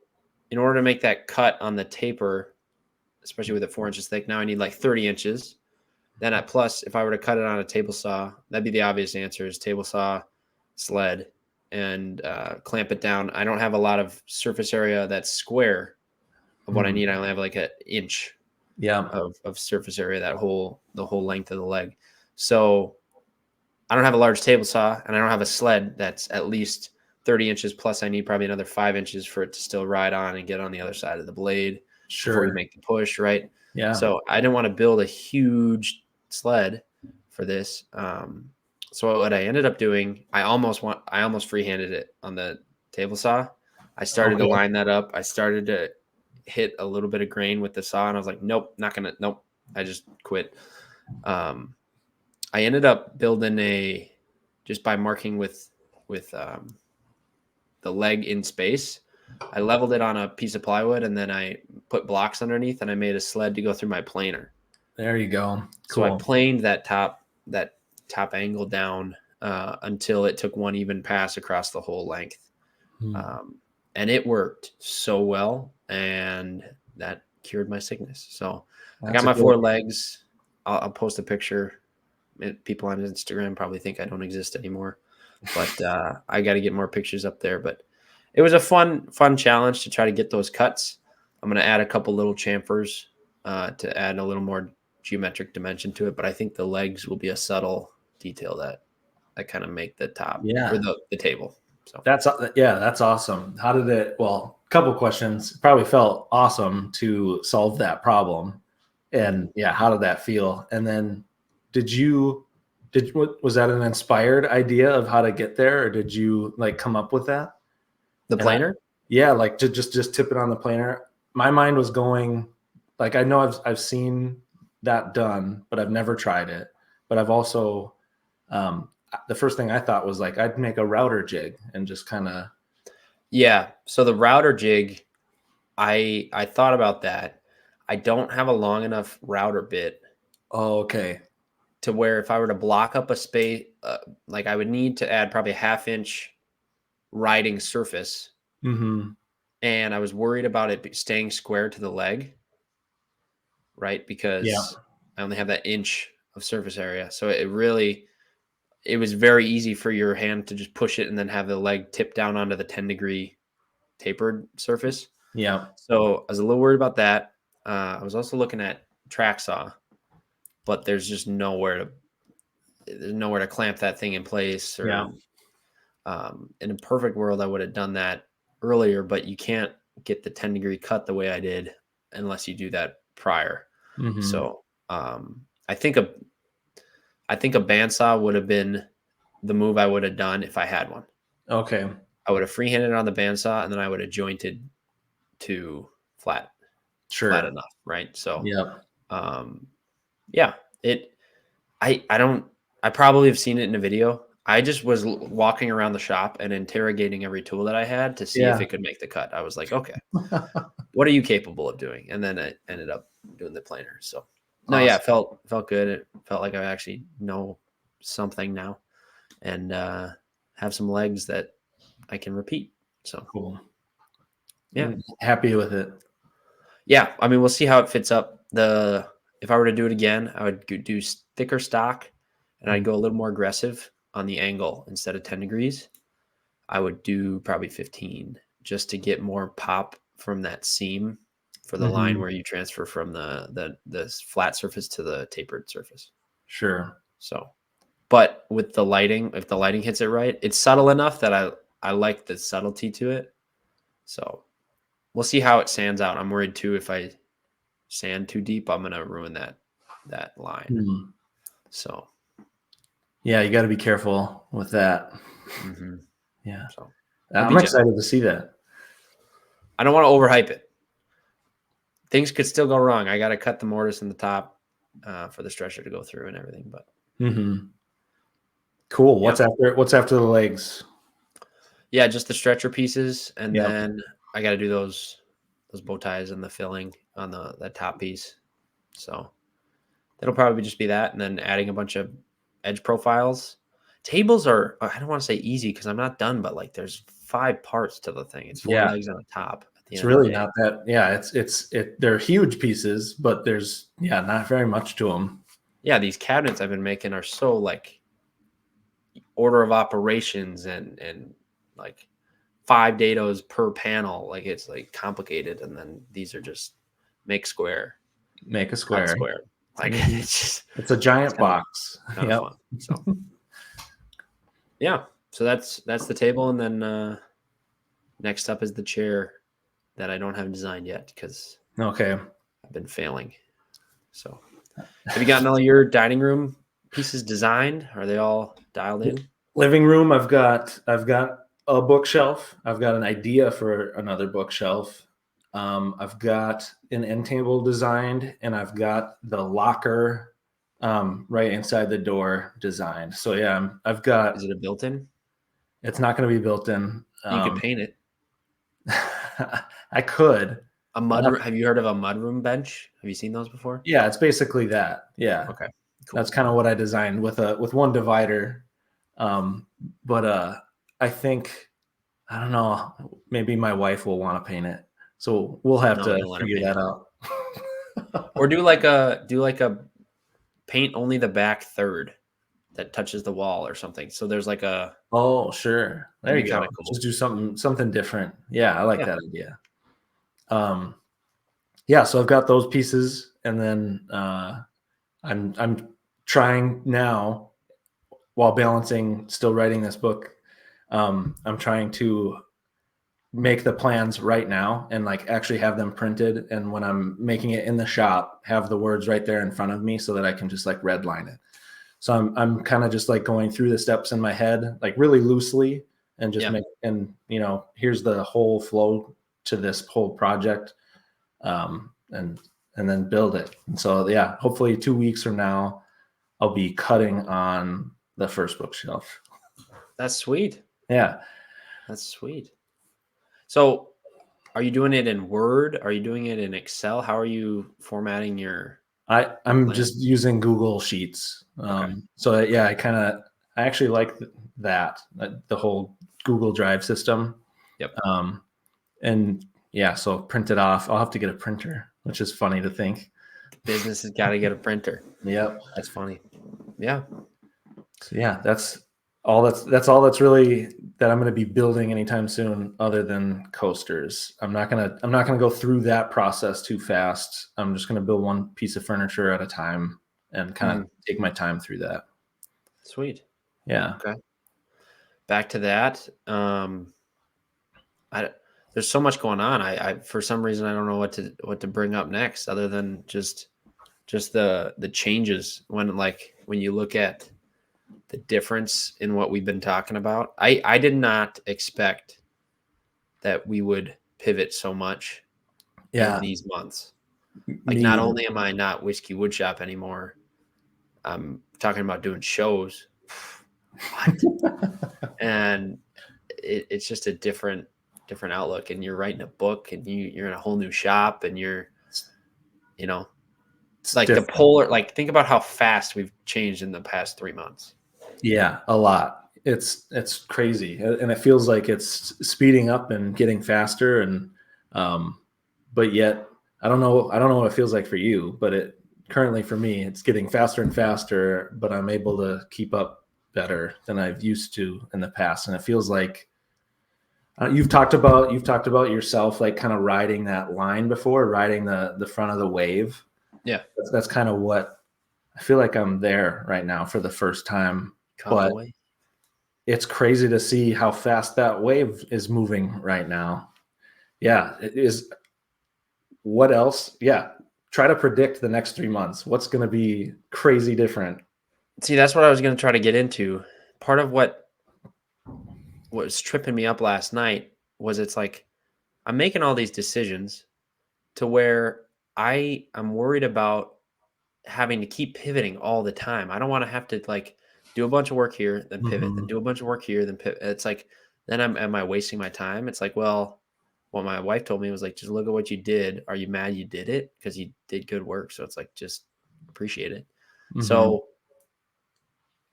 in order to make that cut on the taper, especially with it 4 inches thick, now I need like 30 inches. Then plus, if I were to cut it on a table saw, that'd be the obvious answer is table saw, sled, and clamp it down. I don't have a lot of surface area that's square of what I need. I only have like an inch of surface area, the whole length of the leg. So I don't have a large table saw, and I don't have a sled that's at least 30 inches. Plus, I need probably another 5 inches for it to still ride on and get on the other side of the blade before we make the push, right? Yeah. So I didn't want to build a huge sled for this. So what I ended up doing, I almost freehanded it on the table saw. I started to line that up. I started to hit a little bit of grain with the saw, and I was like, nope. I just quit. I ended up building just by marking with the leg in space. I leveled it on a piece of plywood, and then I put blocks underneath, and I made a sled to go through my planer. There you go. Cool. So I planed that top angle down until it took one even pass across the whole length. And it worked so well, and that cured my sickness. So I got my 4 legs. I'll post a picture. People on Instagram probably think I don't exist anymore, but I got to get more pictures up there. But it was a fun challenge to try to get those cuts. I'm going to add a couple little chamfers to add a little more geometric dimension to it. But I think the legs will be a subtle detail that kind of make the top or the table. So that's awesome. How did it? Well, a couple questions. It probably felt awesome to solve that problem, and how did that feel? And then, was that an inspired idea of how to get there, or did you come up with that? The planer? To just tip it on the planer. My mind was going I know I've seen that done, but I've never tried it. But I've also the first thing I thought was I'd make a router jig and just kind of. Yeah. So the router jig, I thought about that. I don't have a long enough router bit. Oh, okay. To where if I were to block up a space, I would need to add probably a 1/2 inch riding surface. Mm-hmm. And I was worried about it staying square to the leg, right? Because I only have that inch of surface area. So it was very easy for your hand to just push it and then have the leg tip down onto the 10-degree tapered surface. Yeah. So I was a little worried about that. I was also looking at track saw, but there's just nowhere to clamp that thing in place. In a perfect world, I would have done that earlier, but you can't get the 10-degree cut the way I did unless you do that prior. Mm-hmm. So I think a bandsaw would have been the move I would have done if I had one. Okay. I would have freehanded on the bandsaw, and then I would have jointed to flat Sure. enough, right? So, Yep. yeah, I probably have seen it in a video. I just was walking around the shop and interrogating every tool that I had to see if Yeah. it could make the cut. I was like, okay, what are you capable of doing? And then I ended up doing the planer. So no, yeah, it felt good. It felt like I actually know something now and have some legs that I can repeat. So Cool. yeah. I'm happy with it. Yeah, I mean, we'll see how it fits up. If I were to do it again, I would do thicker stock, and I'd go a little more aggressive on the angle instead of 10 degrees. I would do probably 15 just to get more pop from that seam for the line where you transfer from the flat surface to the tapered surface. Sure. So, but with the lighting, if the lighting hits it right, it's subtle enough that I like the subtlety to it. So we'll see how it sands out. I'm worried too if I sand too deep, I'm gonna ruin that line. So yeah, you got to be careful with that. Yeah. So I'm excited to see that. I don't want to overhype it. Things could still go wrong. I got to cut the mortise in the top for the stretcher to go through and everything. But cool. What's after the legs? Yeah, just the stretcher pieces, and then I got to do those bow ties and the filling on that top piece. So it'll probably just be that, and then adding a bunch of edge profiles. Tables are, I don't want to say easy because I'm not done, but like there's 5 parts to the thing. It's 4 legs on the top. It's really not that. Yeah, they're huge pieces, but there's not very much to them. Yeah, these cabinets I've been making are so like order of operations and like 5 dados per panel. Like it's like complicated, and then these are just make a square. Like it's a giant box. Kind of fun. So yeah, so that's the table, and then next up is the chair that I don't have designed yet because I've been failing. So have you gotten all your dining room pieces designed? Are they all dialed in? Living room, I've got a bookshelf. I've got an idea for another bookshelf. I've got an end table designed, and I've got the locker right inside the door designed. So yeah, I've got. Is it a built-in? It's not going to be built in. You could paint it. I could. A mud. Have you heard of a mudroom bench? Have you seen those before? Yeah, it's basically that. Yeah. Okay. Cool. That's kind of what I designed with one divider. But I think, I don't know, maybe my wife will want to paint it. So we'll have to figure that out. Or do like a paint only the back third that touches the wall or something. So there's like a sure. There you go. Cool. Just do something different. Yeah, I like that idea. So I've got those pieces, and then I'm trying now, while balancing still writing this book, I'm trying to make the plans right now and like actually have them printed, and when I'm making it in the shop, have the words right there in front of me so that I can just like redline it. So I'm kind of just like going through the steps in my head, like really loosely, and just here's the whole flow to this whole project, and then build it. And so hopefully 2 weeks from now, I'll be cutting on the first bookshelf. That's sweet. Yeah, that's sweet. So, are you doing it in Word? Are you doing it in Excel? How are you formatting your? I'm just using Google Sheets. So I actually like that, the whole Google Drive system. Yep. So print it off. I'll have to get a printer, which is funny to think. Business has got to get a printer. Yep. That's funny. Yeah. So that's all that's really that I'm going to be building anytime soon, other than coasters. I'm not going to go through that process too fast. I'm just going to build one piece of furniture at a time and kind of take my time through that. Sweet. Yeah. Okay. Back to that. There's so much going on. I for some reason I don't know what to bring up next, other than just the changes when you look at the difference in what we've been talking about. I did not expect that we would pivot so much in these months. Like, not only am I not Whiskey Woodshop anymore, I'm talking about doing shows. And it's just a different outlook. And you're writing a book, and you're in a whole new shop, and it's like different. The polar, like, think about how fast we've changed in the past 3 months. Yeah, a lot. It's crazy. And it feels like it's speeding up and getting faster. And, but yet I don't know what it feels like for you, but currently for me, it's getting faster and faster, but I'm able to keep up better than I've used to in the past. And it feels like you've talked about yourself, like, kind of riding that line before, riding the front of the wave. Yeah. That's kind of what I feel like I'm there right now for the first time. But it's crazy to see how fast that wave is moving right now. Yeah, it is. What else? Yeah. Try to predict the next 3 months. What's going to be crazy different? See, that's what I was going to try to get into. Part of what was tripping me up last night was, it's like, I'm making all these decisions to where I'm worried about having to keep pivoting all the time. I don't want to have to, like, do a bunch of work here, then pivot, then do a bunch of work here, then pivot. It's like, then am I wasting my time? It's like, well, what my wife told me was, like, just look at what you did. Are you mad you did it? Because you did good work. So it's like, just appreciate it. So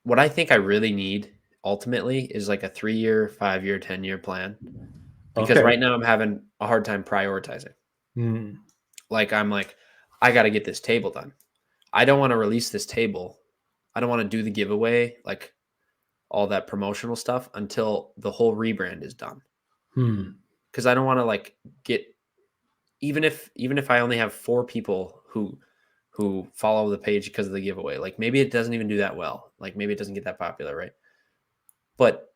what I think I really need ultimately is like a 3-year, 5-year, 10-year plan. Because right now I'm having a hard time prioritizing. Like, I'm like, I got to get this table done. I don't want to release this table. I don't want to do the giveaway, like all that promotional stuff, until the whole rebrand is done. Because I don't want to, like, get, even if I only have 4 people who follow the page because of the giveaway, like, maybe it doesn't even do that well. Like, maybe it doesn't get that popular, right? But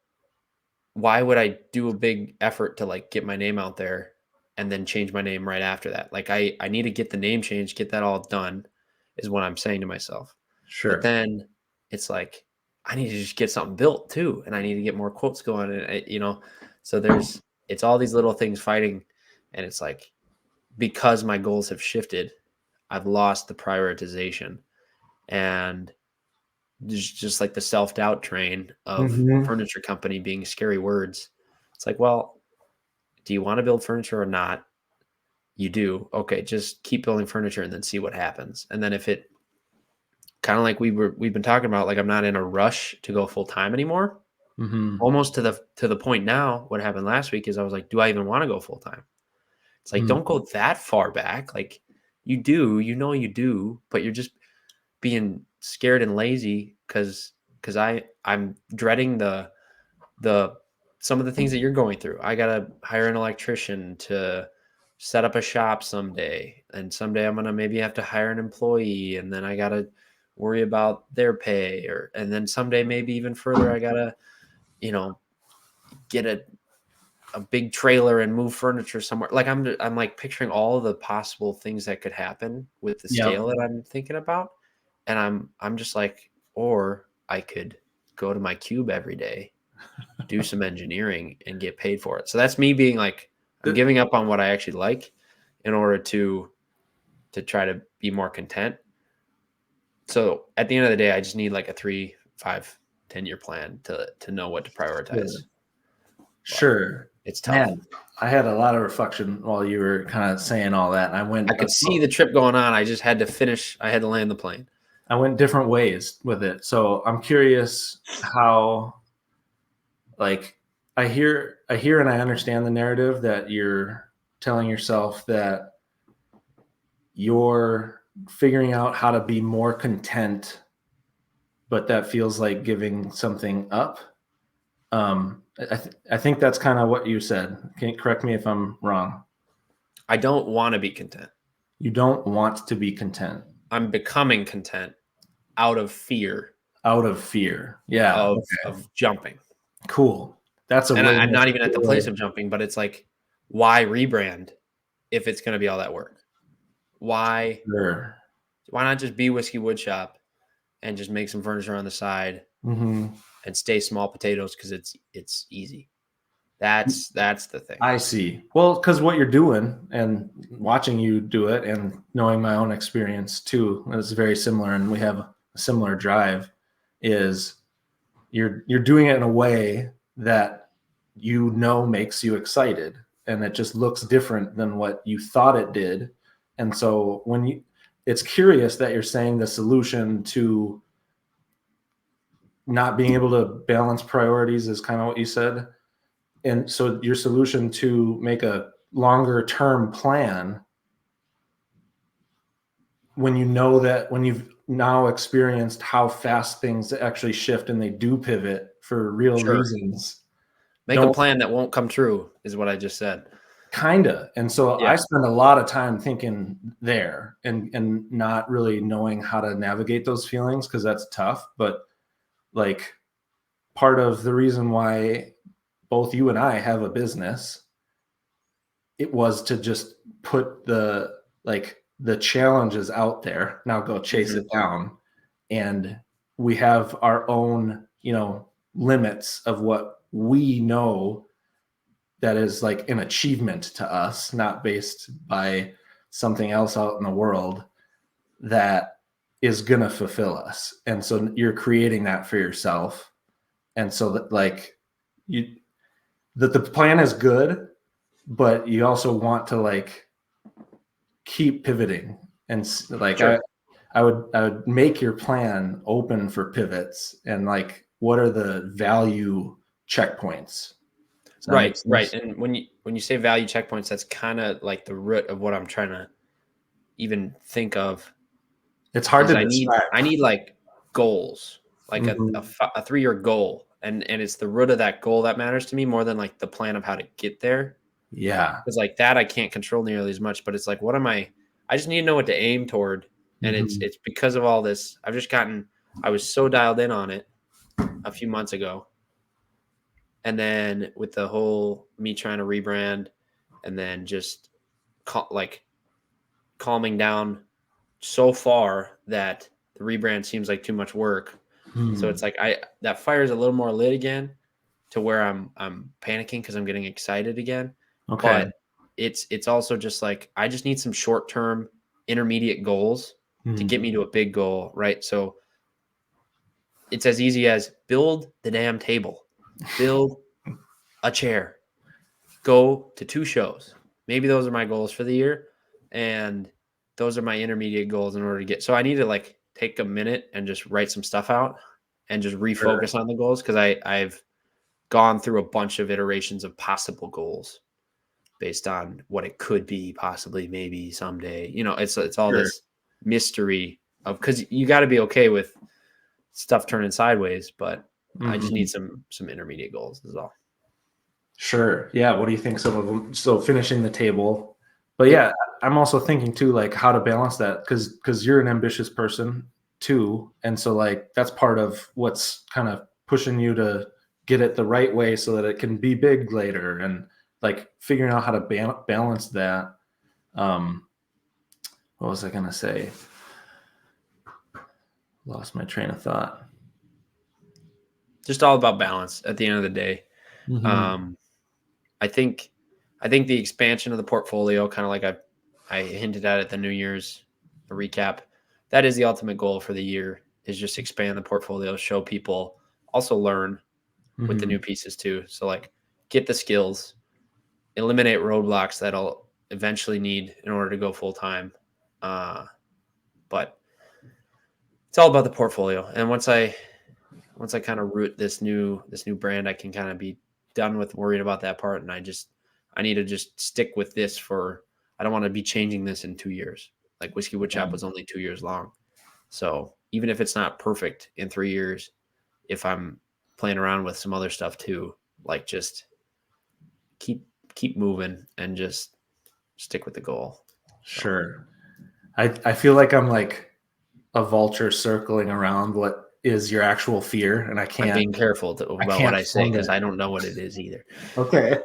why would I do a big effort to, like, get my name out there and then change my name right after that? Like, I need to get the name changed, get that all done, is what I'm saying to myself. Sure. But then it's like, I need to just get something built too. And I need to get more quotes going. And, so it's all these little things fighting. And it's like, because my goals have shifted, I've lost the prioritization. And just like the self-doubt train of furniture company being scary words. It's like, well, do you want to build furniture or not? You do. Okay, just keep building furniture and then see what happens. And then if it, kind of like we've been talking about, like, I'm not in a rush to go full time anymore. Almost to the point now, what happened last week is I was like, do I even want to go full time? It's like, don't go that far back. Like, you do, but you're just being scared and lazy because I'm dreading the some of the things that you're going through. I gotta hire an electrician to set up a shop someday, and someday I'm gonna maybe have to hire an employee, and then I gotta worry about their pay, and then someday, maybe even further, I gotta get a big trailer and move furniture somewhere. Like, I'm like picturing all the possible things that could happen with the scale that I'm thinking about. And I'm just like, or I could go to my cube every day, do some engineering, and get paid for it. So that's me being like, I'm giving up on what I actually like in order to try to be more content. So at the end of the day, I just need like a 3, 5, 10-year plan to know what to prioritize. Sure. It's tough. I had a lot of reflection while you were kind of saying all that. I could see the trip going on. I just had to finish. I had to land the plane. I went different ways with it. So I'm curious how, like, I hear and I understand the narrative that you're telling yourself that you're figuring out how to be more content, but that feels like giving something up. I think that's kind of what you said. Can you correct me if I'm wrong? I don't want to be content. You don't want to be content. I'm becoming content out of fear. Out of fear. Yeah. Of jumping. Cool. That's I'm not even at the place of jumping, but it's like, why rebrand if it's going to be all that work? Why? Sure. Why not just be Whiskey Woodshop and just make some furniture on the side Mm-hmm. and stay small potatoes because it's easy. That's the thing. I see. Well, because what you're doing and watching you do it and knowing my own experience too is very similar, and we have a similar drive, is you're doing it in a way that makes you excited, and it just looks different than what you thought it did. And so it's curious that you're saying the solution to not being able to balance priorities is kind of what you said. And so your solution to make a longer term plan, when you know that, when you've now experienced how fast things actually shift and they do pivot for real Sure. reasons, Make a plan that won't come true is what I just said. Kinda. And so Yeah. I spend a lot of time thinking there and not really knowing how to navigate those feelings, because that's tough. But like, part of the reason why both you and I have a business, it was to just put the challenges out there. Now go chase it down. And we have our own, limits of what we know that is like an achievement to us, not based by something else out in the world that is going to fulfill us. And so you're creating that for yourself. And so that the plan is good, but you also want to keep pivoting. And Sure. I would make your plan open for pivots, and what are the value checkpoints? Right. And when you say value checkpoints, that's kind of like the root of what I'm trying to even think of. It's hard to describe. I need like goals, like mm-hmm. a 3-year goal, and it's the root of that goal that matters to me more than like the plan of how to get there. Yeah, because like that I can't control nearly as much. But it's like, what am I just need to know what to aim toward, and it's because of all this. I was so dialed in on it a few months ago. And then with the whole me trying to rebrand, and then just calming down so far that the rebrand seems like too much work. So it's like that fire's a little more lit again, to where I'm panicking because I'm getting excited again. Okay. But it's also just like, I just need some short-term intermediate goals to get me to a big goal, right? So it's as easy as build the damn table, build a chair, go to 2 shows. Maybe those are my goals for the year, and those are my intermediate goals in order to get. So I need to take a minute and just write some stuff out and just refocus on the goals, because I've gone through a bunch of iterations of possible goals based on what it could be, possibly, maybe someday. It's all this mystery of, because you got to be okay with stuff turning sideways, but I just need some intermediate goals is all. Sure. Yeah. What do you think? Some of them. So finishing the table, but yeah, I'm also thinking too, how to balance that, because you're an ambitious person too, and so that's part of what's kind of pushing you to get it the right way so that it can be big later, and figuring out how to balance that. What was I gonna say? Lost my train of thought. Just all about balance at the end of the day. I think the expansion of the portfolio, kind of like I hinted at the New Year's recap, that is the ultimate goal for the year, is just expand the portfolio, show people, also learn with the new pieces too. So get the skills, eliminate roadblocks that I'll eventually need in order to go full time. But it's all about the portfolio. And once I kind of root this new brand, I can kind of be done with worrying about that part. And I need to just stick with this I don't want to be changing this in 2 years. Like Whiskey Woodshop was only 2 years long. So even if it's not perfect in 3 years, if I'm playing around with some other stuff too, just keep moving and just stick with the goal. Sure. I feel like I'm like a vulture circling around what is your actual fear, and I can't. I'm being careful about what I say, because I don't know what it is either. Okay.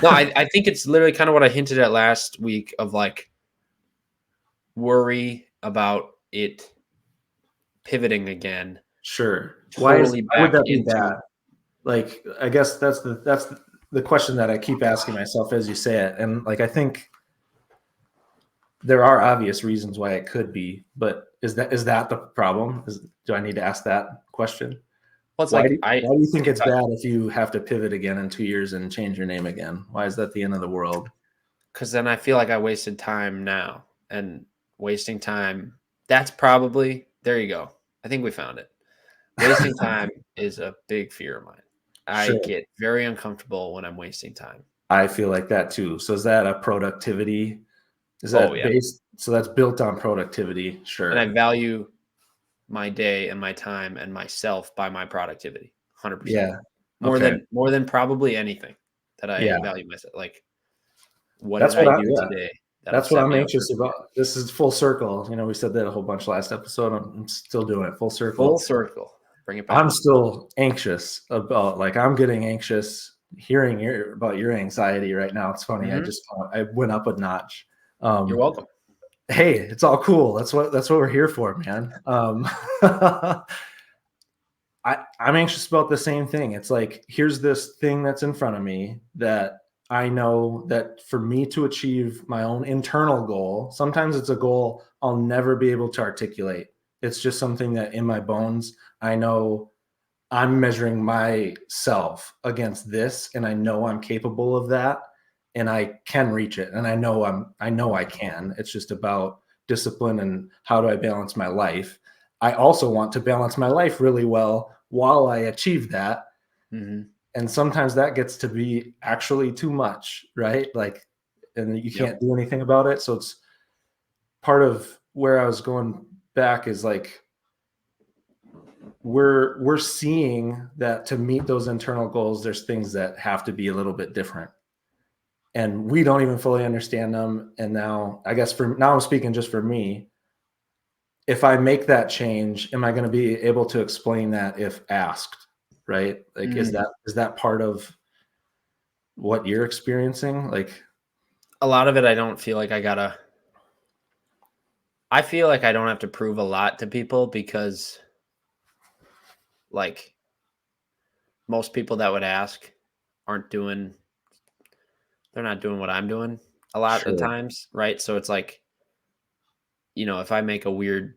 No, I think it's literally kind of what I hinted at last week, of worry about it pivoting again. Sure. Totally Why would back that be into bad? Like, I guess that's the question that I keep asking myself as you say it. And like, I think there are obvious reasons why it could be, but is that the problem? Do I need to ask that question? well, it's Why like do, why do you think it's it's bad if you have to pivot again in 2 years and change your name again? Why is that the end of the world? because then I feel like I wasted time now, and wasting time. That's probably there. You go. I think we found it. Wasting time is a big fear of mine. I Sure. get very uncomfortable when I'm wasting time. I feel like that too. So is that a productivity? Is Oh that yeah, based? So that's built on productivity. and Sure. I value my day and my time and myself by my productivity. 100%. Yeah. More Okay. than probably anything that I Yeah. value myself. Like, what did That's I what I, do yeah. today that'll That's what set I'm me up for anxious today? about. This is full circle. You know, we said that a whole bunch last episode. I'm still doing it full Full circle. circle. Bring it I'm back. still anxious about, like, I'm getting anxious hearing about your anxiety right now. It's funny. Mhm. I went up a notch. You're Um, welcome. hey, it's all cool. That's what we're here for, man. I'm anxious about the same thing. It's like, here's this thing that's in front of me that I know that for me to achieve my own internal goal, sometimes it's a goal I'll never be able to articulate. It's just something that in my bones, I know I'm measuring myself against this, and I know I'm capable of that, and I can reach it. And I know I can. It's just about discipline and how do I balance my life. I also want to balance my life really well while I achieve that. Mhm. And sometimes that gets to be actually too much, right? Like, and you Yep. can't do anything about it. So it's part of where I was going back is like, we're seeing that to meet those internal goals, there's things that have to be a little bit different, and we don't even fully understand them. And now, I guess for now, I'm speaking just for me. If I make that change, am I going to be able to explain that if asked? Right? Like, is Mm. that part of what you're experiencing? Like, A lot of it, I don't feel like I feel like I don't have to prove a lot to people because, like, most people that would ask aren't doing they're not doing what I'm doing a lot of sure. times, right? So it's like, if I make a weird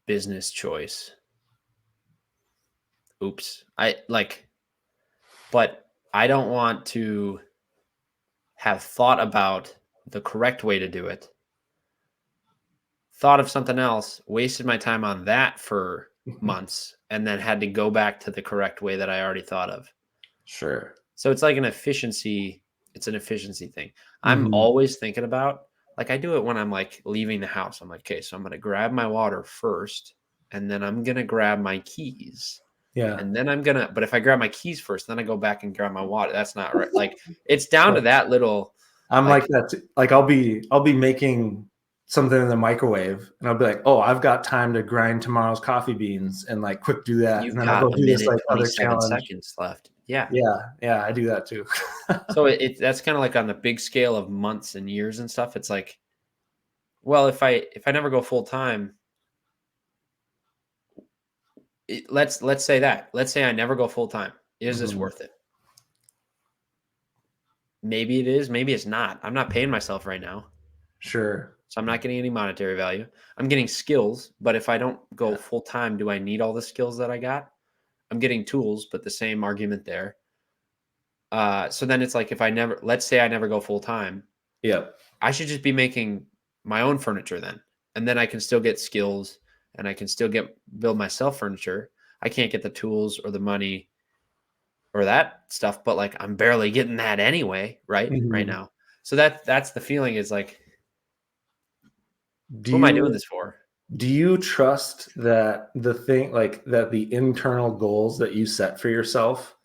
business choice, oops. But I don't want to have thought about the correct way to do it, thought of something else, wasted my time on that for months, and then had to go back to the correct way that I already thought of. Sure. So it's like it's an efficiency thing. I'm Mhm. always thinking about, like, I do it when I'm like leaving the house. I'm like, okay, so I'm going to grab my water first, and then I'm going to grab my keys. Yeah. And then but if I grab my keys first, then I go back and grab my water. That's not right. Like, it's down to that little, I'm like like, that too. Like, I'll be making something in the microwave, and I'll be like, oh, I've got time to grind tomorrow's coffee beans, and like quick do that, and you've then I'll go got a do this minute, like other 27 challenge. seconds left. Yeah. Yeah, I do that too. So that's kind of like on the big scale of months and years and stuff. It's like, well, if I never go full time, let's say that. Let's say I never go full time. Is this Mhm. worth it? Maybe it is. Maybe it's not. I'm not paying myself right now, Sure. so I'm not getting any monetary value. I'm getting skills, but if I don't go Yeah. full time, do I need all the skills that I got? I'm getting tools, but the same argument there. So then it's like, let's say I never go full time, Yep. I should just be making my own furniture then, and then I can still get skills and I can still build myself furniture. I can't get the tools or the money or that stuff, but like I'm barely getting that anyway, right Mhm. now. So that's the feeling is like, Do who am I doing you this for? do you trust that the thing, like, that the internal goals that you set for yourself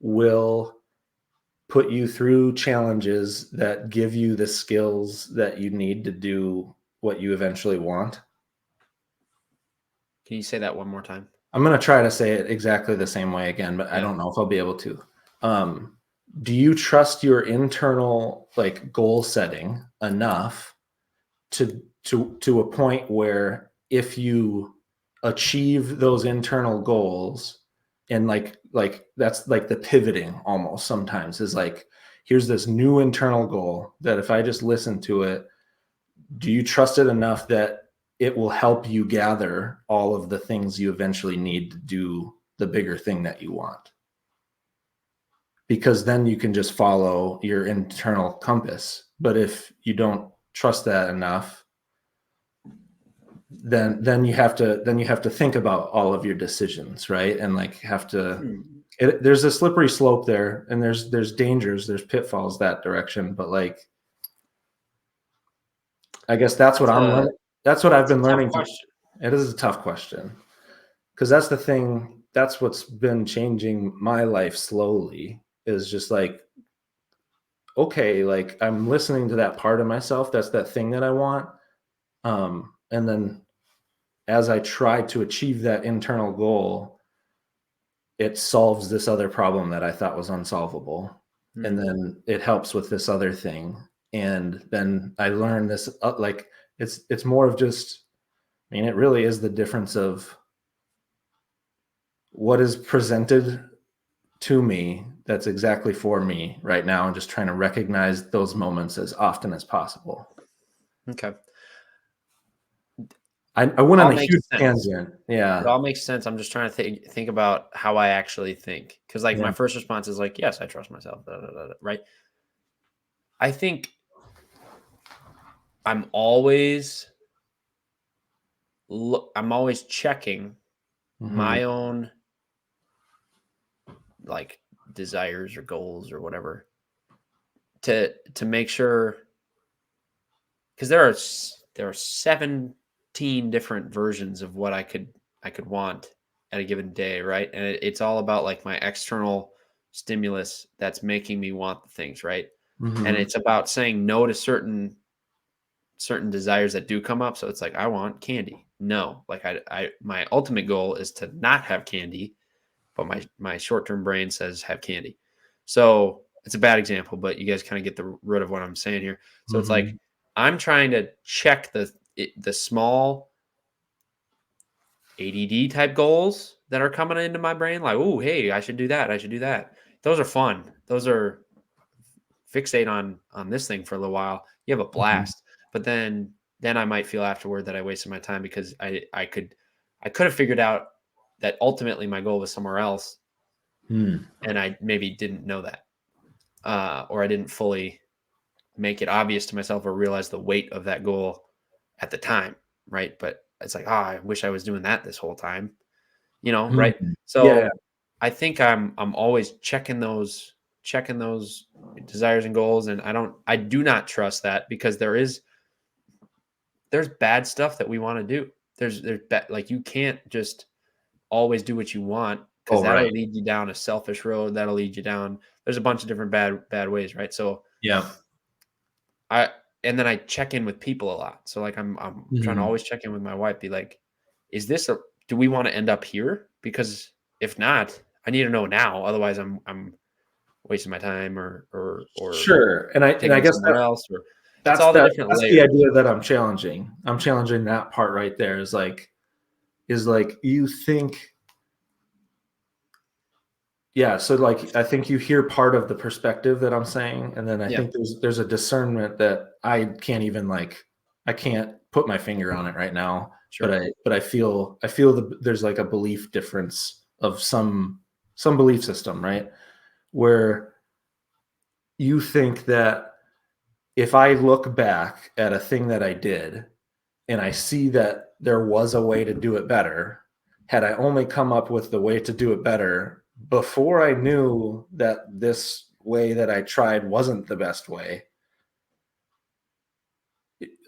will put you through challenges that give you the skills that you need to do what you eventually want? Can you say that one more time? I'm going to try to say it exactly the same way again, but I Yeah. don't know if I'll be able to. Um, do you trust your internal, like, goal setting enough to a point where if you achieve those internal goals, and like that's like the pivoting almost sometimes, is like, here's this new internal goal that if I just listen to it, do you trust it enough that it will help you gather all of the things you eventually need to do the bigger thing that you want? Because then you can just follow your internal compass. But if you don't trust that enough, then you have to think about all of your decisions, right? And like have to, there's a slippery slope there, and there's dangers, there's pitfalls that direction. But like, I guess that's what I'm learning. That's what I've been learning. It is a tough question, because that's the thing. That's what's been changing my life slowly, is just like, okay, like I'm listening to that part of myself. That's that thing that I want. And then as I try to achieve that internal goal, it solves this other problem that I thought was unsolvable. And then it helps with this other thing. And then I learn this, like, it's more of just, I mean, it really is the difference of what is presented to me that's exactly for me right now, and just trying to recognize those moments as often as possible. Okay. I went on a huge tangent. Yeah. It all makes sense. I'm just trying to think about how I actually think. Because like my first response is like, yes, I trust myself. Right. I think I'm always checking my own like desires or goals or whatever to make sure, because there are 17 different versions of what I could want at a given day, right? And it's all about like my external stimulus that's making me want the things, right? And it's about saying no to certain desires that do come up. So it's like, I want candy. No, like I my ultimate goal is to not have candy, but my short-term brain says have candy. So it's a bad example, but you guys kind of get the root of what I'm saying here. So it's like, I'm trying to check the small ADD type goals that are coming into my brain. Like, oh, hey, I should do that. I should do that. Those are fun. Those are fixate on this thing for a little while. You have a blast, but then I might feel afterward that I wasted my time, because I could have figured out that ultimately my goal was somewhere else. And I maybe didn't know that, or I didn't fully make it obvious to myself or realize the weight of that goal at the time, right? But it's like, I wish I was doing that this whole time, right? So I think I'm always checking those desires and goals, and I do not trust that, because there's bad stuff that we want to do. There's like, you can't just always do what you want, because that'll lead you down a selfish road. That'll lead you down. There's a bunch of different bad ways, right? So and then I check in with people a lot. So like I'm trying to always check in with my wife, be like, do we want to end up here? Because if not, I need to know now. Otherwise I'm wasting my time or sure. And I guess somewhere else, or that's all the that's different layers. the idea that I'm challenging. I'm challenging that part right there, is like you think, so like I think you hear part of the perspective that I'm saying, and then I think there's a discernment that I can't even, like, I can't put my finger on it right now. Sure. But I feel there's like a belief difference of some belief system, right? Where you think that if I look back at a thing that I did and I see that there was a way to do it better, had I only come up with the way to do it better before I knew that this way that I tried wasn't the best way,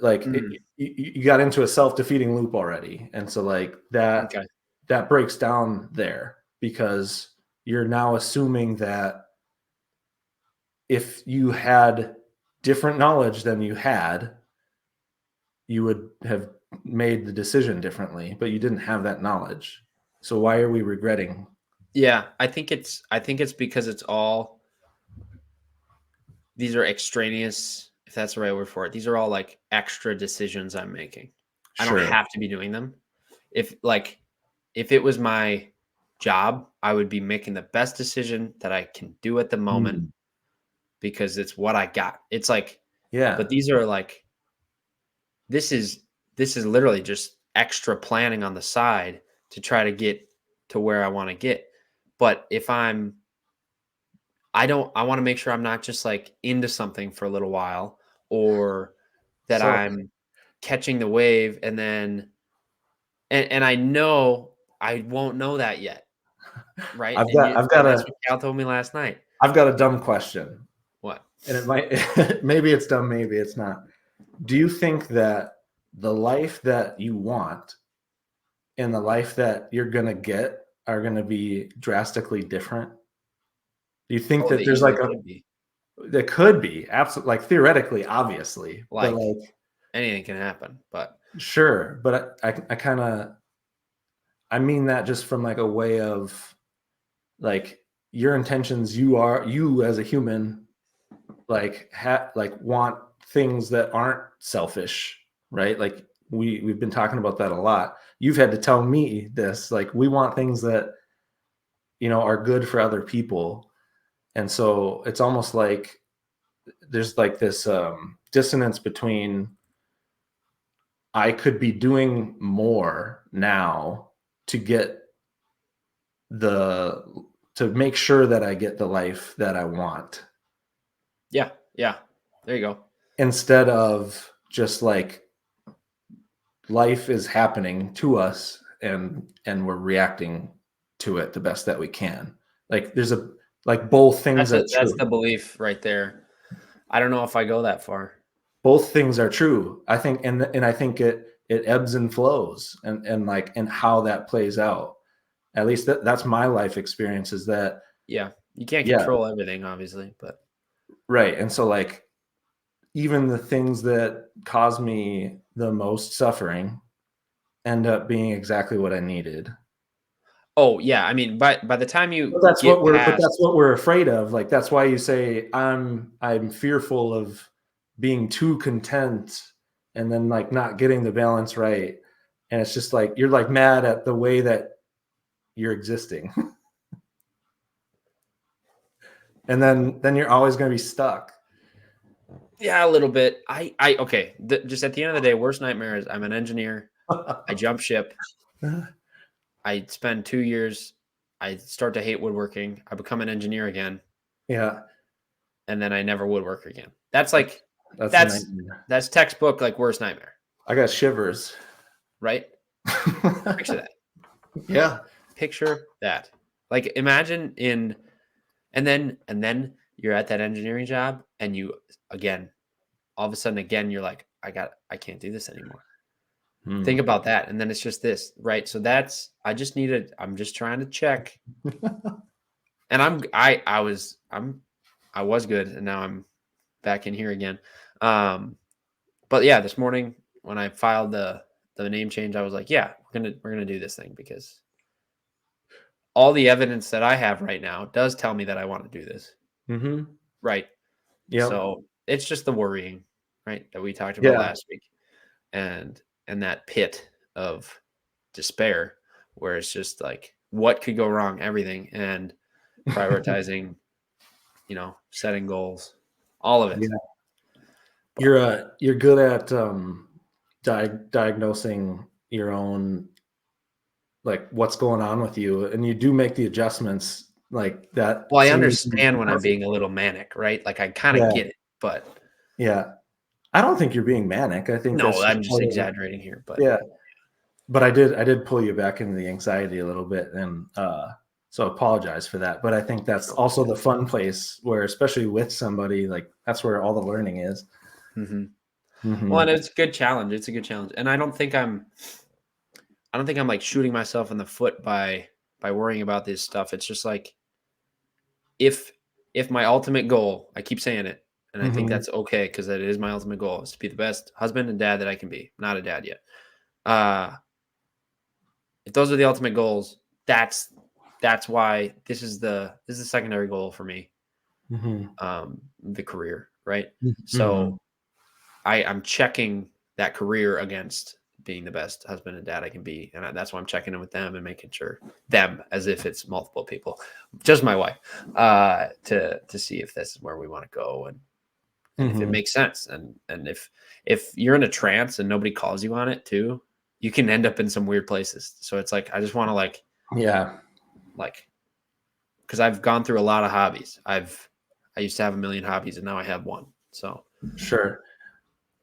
like you got into a self-defeating loop already. And so like that breaks down there, because you're now assuming that if you had different knowledge than you had, you would have made the decision differently, but you didn't have that knowledge. So why are we regretting? Yeah, I think it's because these are extraneous, if that's the right word for it. These are all like extra decisions I'm making. Sure. I don't have to be doing them. If like if it was my job, I would be making the best decision that I can do at the moment because it's what I got. It's like, Yeah. but these are like, this is literally just extra planning on the side to try to get to where I want to get. But if I want to make sure I'm not just like into something for a little while, or that So I'm catching the wave and then, and I know I won't know that yet. Right. I've got And that's what Cal told me last night. a dumb question, What? and it might maybe it's dumb, maybe it's not. Do you think that the life that you want and the life that you're gonna get are gonna be drastically different? Do you think Oh, they that there's easily like could be. there could be absolutely, like theoretically, obviously, but Like, like anything can happen, but sure, but I kind of I mean that just from like a way of like your intentions. You as a human like want things that aren't selfish, right? Like we've been talking about that a lot. You've had to tell me this, like we want things that are good for other people, and so it's almost like there's like this dissonance between I could be doing more now to get the to make sure that I get the life that I want, yeah, there you go. instead of just like life is happening to us and we're reacting to it the best that we can. Like there's a like both things are That's true. the belief right there. I don't know if I go that far. Both things are true. I think and I think it ebbs and flows and like and how that plays out. At least that's my life experience, is that Yeah, you can't yeah, control everything, obviously, but right. And so like even the things that cause me the most suffering end up being exactly what I needed. oh yeah, I mean, by the time you But that's get what past, we're afraid of. Like that's why you say I'm fearful of being too content and then like not getting the balance right. And it's just like you're like mad at the way that you're existing. And then you're always going to be stuck. yeah, a little bit. Okay, just at the end of the day, worst nightmare is I'm an engineer. I jump ship. I spend 2 years. I start to hate woodworking. I become an engineer again, Yeah, and then I never woodwork again. That's like that's a that's nightmare. that's textbook like worst nightmare, I got shivers. right? Picture that. Yeah. Picture that. Like imagine and then you're at that engineering job and you again all of a sudden again you're like I can't do this anymore. Hmm. Think about that, and then it's just this, right? So I'm just trying to check, and I was good, and now I'm back in here again. But yeah, this morning when I filed the name change, I was like, yeah, we're gonna do this thing because all the evidence that I have right now does tell me that I want to do this, Mm-hmm. right? Yep. So it's just the worrying, right, that we talked about Yeah. last week, and that pit of despair where it's just like what could go wrong, everything, and prioritizing, setting goals, all of it. Yeah. But You're good at diagnosing your own, like what's going on with you, and you do make the adjustments like that. well, I Seem understand when I'm perfect. being a little manic, right? Like I kind of Yeah. get it, but Yeah. I don't think you're being manic. I think no, that's just I'm just part of exaggerating here. But yeah. But I did pull you back into the anxiety a little bit, and so apologize for that. But I think that's no. also the fun place where, especially with somebody, like that's where all the learning is. Mm-hmm. Well, Mm-hmm. and it's a good challenge. It's a good challenge, and I don't think I'm like shooting myself in the foot by worrying about this stuff. It's just like if my ultimate goal, I keep saying it, and I think Mm-hmm. that's okay because that is my ultimate goal is to be the best husband and dad that I can be. I'm not a dad yet. Uh, if those are the ultimate goals, that's why this is the secondary goal for me. Mm-hmm. The career, right? Mm-hmm. So I'm checking that career against being the best husband and dad I can be. And that's why I'm checking in with them and making sure them, as if it's multiple people, just my wife, to see if this is where we want to go. And if it makes sense. And if you're in a trance and nobody calls you on it too, you can end up in some weird places. So it's like, I just want to because I've gone through a lot of hobbies. I used to have a million hobbies and now I have one. So sure.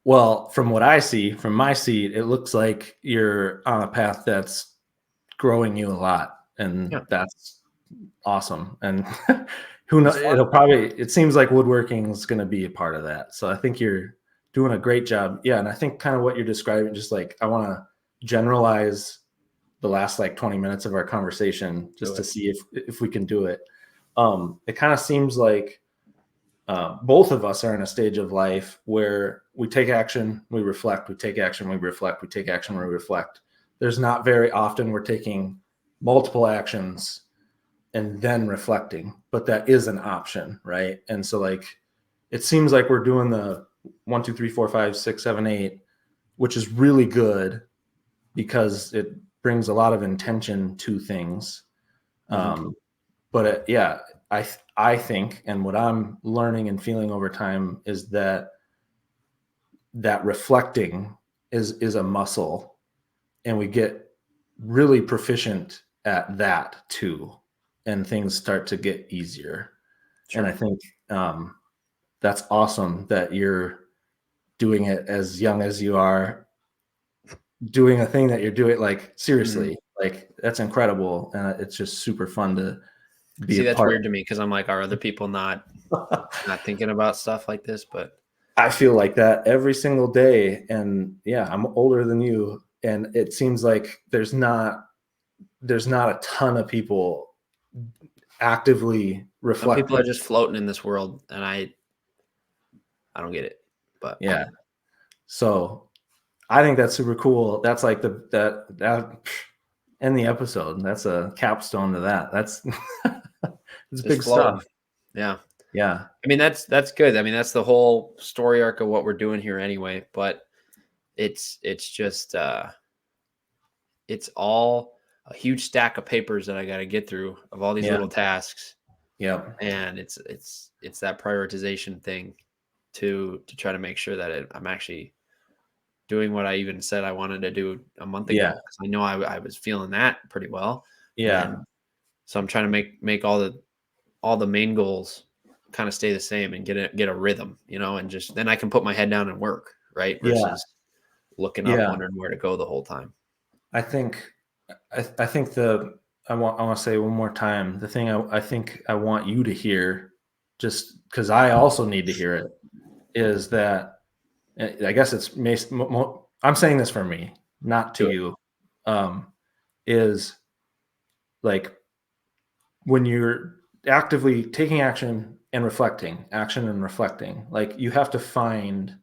Well, from what I see from my seat, it looks like you're on a path that's growing you a lot, and that's awesome. And who knows, it seems like woodworking is going to be a part of that. So I think you're doing a great job. Yeah. And I think kind of what you're describing, just like, I want to generalize the last like 20 minutes of our conversation just to see if we can do it. It kind of seems like both of us are in a stage of life where we take action, we reflect, we take action, we reflect, we take action, we reflect. There's not very often we're taking multiple actions and then reflecting, but that is an option, right? And so like, it seems like we're doing the 1, 2, 3, 4, 5, 6, 7, 8, which is really good because it brings a lot of intention to things. But I think, and what I'm learning and feeling over time is that reflecting is a muscle, and we get really proficient at that too, and things start to get easier. Sure. And I think that's awesome that you're doing it as young as you are, doing a thing that you're doing, like, seriously, like, that's incredible. And it's just super fun to be that's weird to me, because I'm like, are other people not thinking about stuff like this? But I feel like that every single day. And yeah, I'm older than you, and it seems like there's not a ton of people actively reflecting. Some people are just floating in this world, and I don't get it. But yeah, so I think that's super cool. That's like that end the episode. That's a capstone to that. That's it's big stuff. Yeah. I mean, that's good. I mean, that's the whole story arc of what we're doing here anyway. But it's just it's all a huge stack of papers that I got to get through of all these little tasks. Yeah. And it's that prioritization thing to try to make sure that I'm actually doing what I even said I wanted to do a month ago. Because I know I was feeling that pretty well. Yeah. And so I'm trying to make all the main goals kind of stay the same and get a rhythm, and just then I can put my head down and work, right? Versus looking up, wondering where to go the whole time. I think I want to say one more time, the thing I think I want you to hear, just because I also need to hear it, is that, I guess I'm saying this for me, not to you, is like, when you're actively taking action and reflecting, like, you have to find,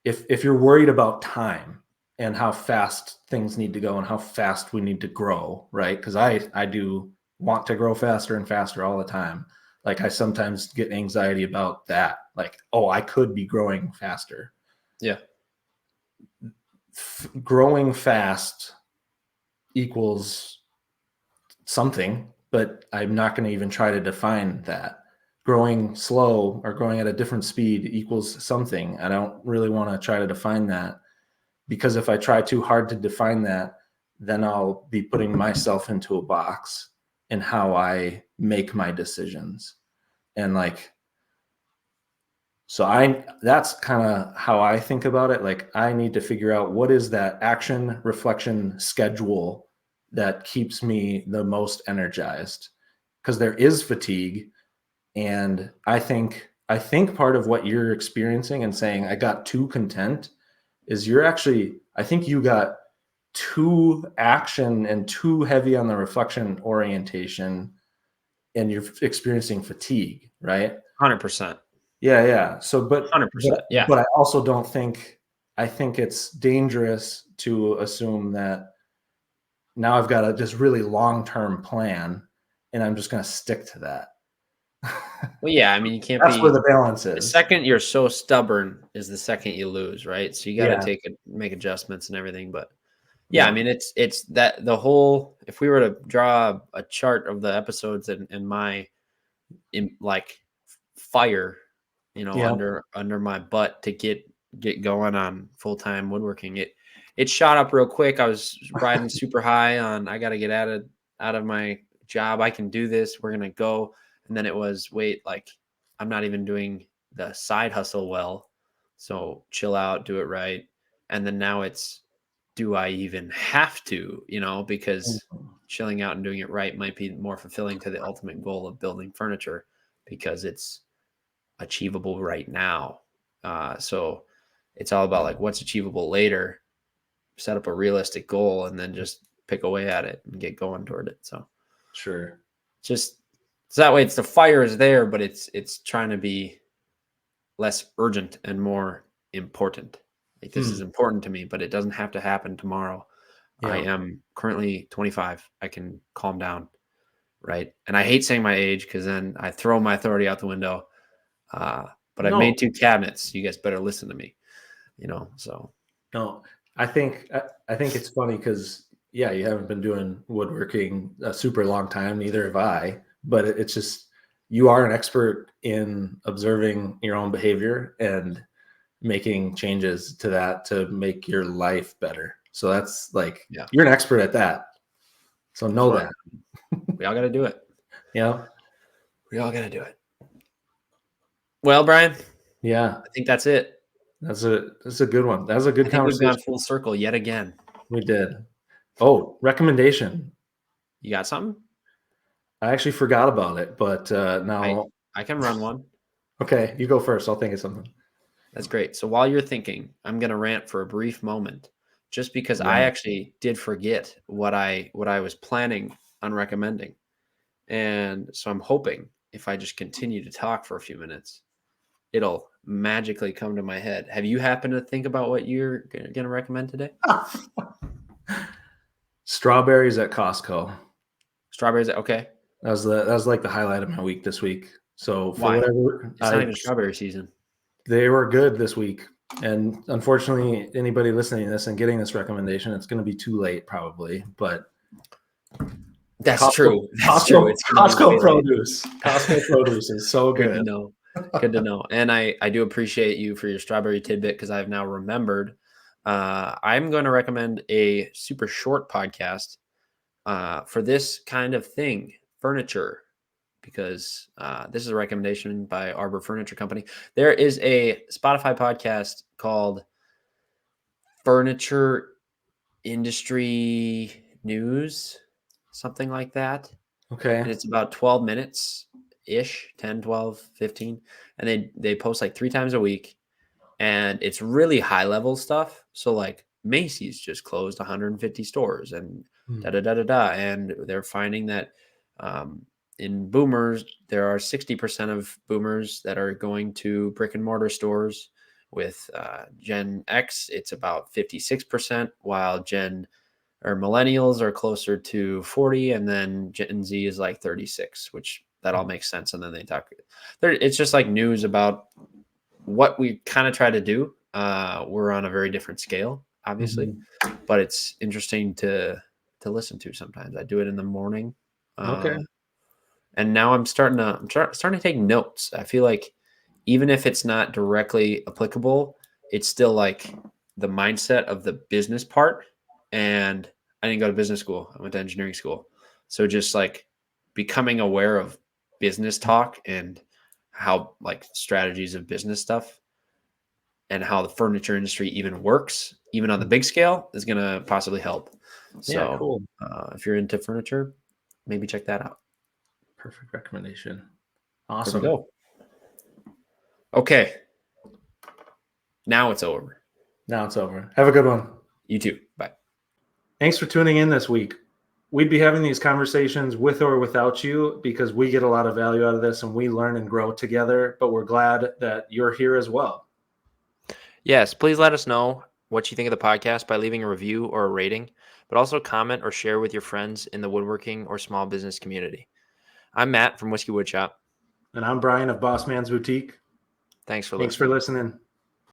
if you're worried about time and how fast things need to go and how fast we need to grow, right? Because I do want to grow faster and faster all the time. Like, I sometimes get anxiety about that. Like, oh, I could be growing faster. Yeah. Growing fast equals something, but I'm not going to even try to define that. Growing slow or growing at a different speed equals something. I don't really want to try to define that, because if I try too hard to define that, then I'll be putting myself into a box in how I make my decisions. And like, so that's kind of how I think about it. Like, I need to figure out what is that action reflection schedule that keeps me the most energized, because there is fatigue. And I think part of what you're experiencing and saying I got too content is I think you got too action and too heavy on the reflection orientation, and you're experiencing fatigue, right? 100%. Yeah. So, but 100%. Yeah. But I also don't think, I think it's dangerous to assume that now I've got a just really long-term plan and I'm just going to stick to that. Well, yeah, I mean, you can't That's be where the balance the is. second you're so stubborn is the second you lose, right? So you got to Yeah. make adjustments and everything. But yeah, I Yeah. mean, it's that the whole. If we were to draw a chart of the episodes and my like fire, Yeah. under my butt to get going on full time woodworking, it shot up real quick. I was riding super high on I got to get out of my job. I can do this. We're gonna go. And then it was wait, like I'm not even doing the side hustle well. So chill out, do it right. And then now it's do I even have to, because chilling out and doing it right might be more fulfilling to the ultimate goal of building furniture because it's achievable right now. So it's all about like what's achievable later, set up a realistic goal, and then just pick away at it and get going toward it. So Sure. just so that way it's the fire is there, but it's trying to be less urgent and more important. Like this is important to me, but it doesn't have to happen tomorrow. I Yeah. am currently 25. I can calm down, right? And I hate saying my age because then I throw my authority out the window. But I've No, made 2 cabinets. You guys better listen to me, so no. I think it's funny because yeah, you haven't been doing woodworking a super long time, neither have I. But it's just you are an expert in observing your own behavior and making changes to that to make your life better. So that's like yeah, you're an expert at that. So that's know what that. we all got to do it. Yeah. We all got to do it. Well, Brian, Yeah. I think that's it. That's a good one. That was a good I think we've gone conversation. full circle yet again. We did. Oh, recommendation. You got something? I actually forgot about it, but I now I can run one. okay, you go first. I'll think of something. That's great. So while you're thinking, I'm going to rant for a brief moment, just because I Right. actually did forget what I was planning on recommending, and so I'm hoping if I just continue to talk for a few minutes, it'll magically come to my head. Have you happened to think about what you're going to recommend today? Strawberries at Costco. Strawberries? Okay. That was like the highlight of my week this week. So for Why? whatever It's not even strawberry season. they were good this week. And unfortunately, anybody listening to this and getting this recommendation, it's going to be too late probably. But That's true. That's true. It's going to be way Costco late. produce. Costco produce is so Good good. to know. Good to know. And I do appreciate you for your strawberry tidbit because I've now remembered. I'm going to recommend a super short podcast for this kind of thing, furniture, because this is a recommendation by Arbor Furniture Company. There is a Spotify podcast called Furniture Industry News, something like that. Okay. And it's about 12 minutes ish, 10, 12, 15. And they post like 3 times a week. And it's really high level stuff. So like Macy's just closed 150 stores and da da da da da. And they're finding that in boomers, there are 60% of boomers that are going to brick and mortar stores. With Gen X, it's about 56%, while millennials are closer to 40, and then Gen Z is like 36, which that all makes sense. And then they talk. It's just like news about what we kind of try to do. We're on a very different scale, obviously, but it's interesting to listen to sometimes. I do it in the morning. Okay. And now I'm starting to take notes. I feel like even if it's not directly applicable, it's still like the mindset of the business part. And I didn't go to business school. I went to engineering school. So just like becoming aware of business talk and how like strategies of business stuff and how the furniture industry even works, even on the big scale, is going to possibly help. So Yeah, cool. if you're into furniture, maybe check that out. Perfect recommendation. There Awesome. we go. Okay. Now it's over. Now it's over. Have a good one. You too. Bye. Thanks for tuning in this week. We'd be having these conversations with or without you because we get a lot of value out of this and we learn and grow together, but we're glad that you're here as well. Yes, please let us know what you think of the podcast by leaving a review or a rating, but also comment or share with your friends in the woodworking or small business community. I'm Matt from Whiskey Woodshop. And I'm Brian of Boss Man's Boutique. Thanks for Thanks listening. for listening.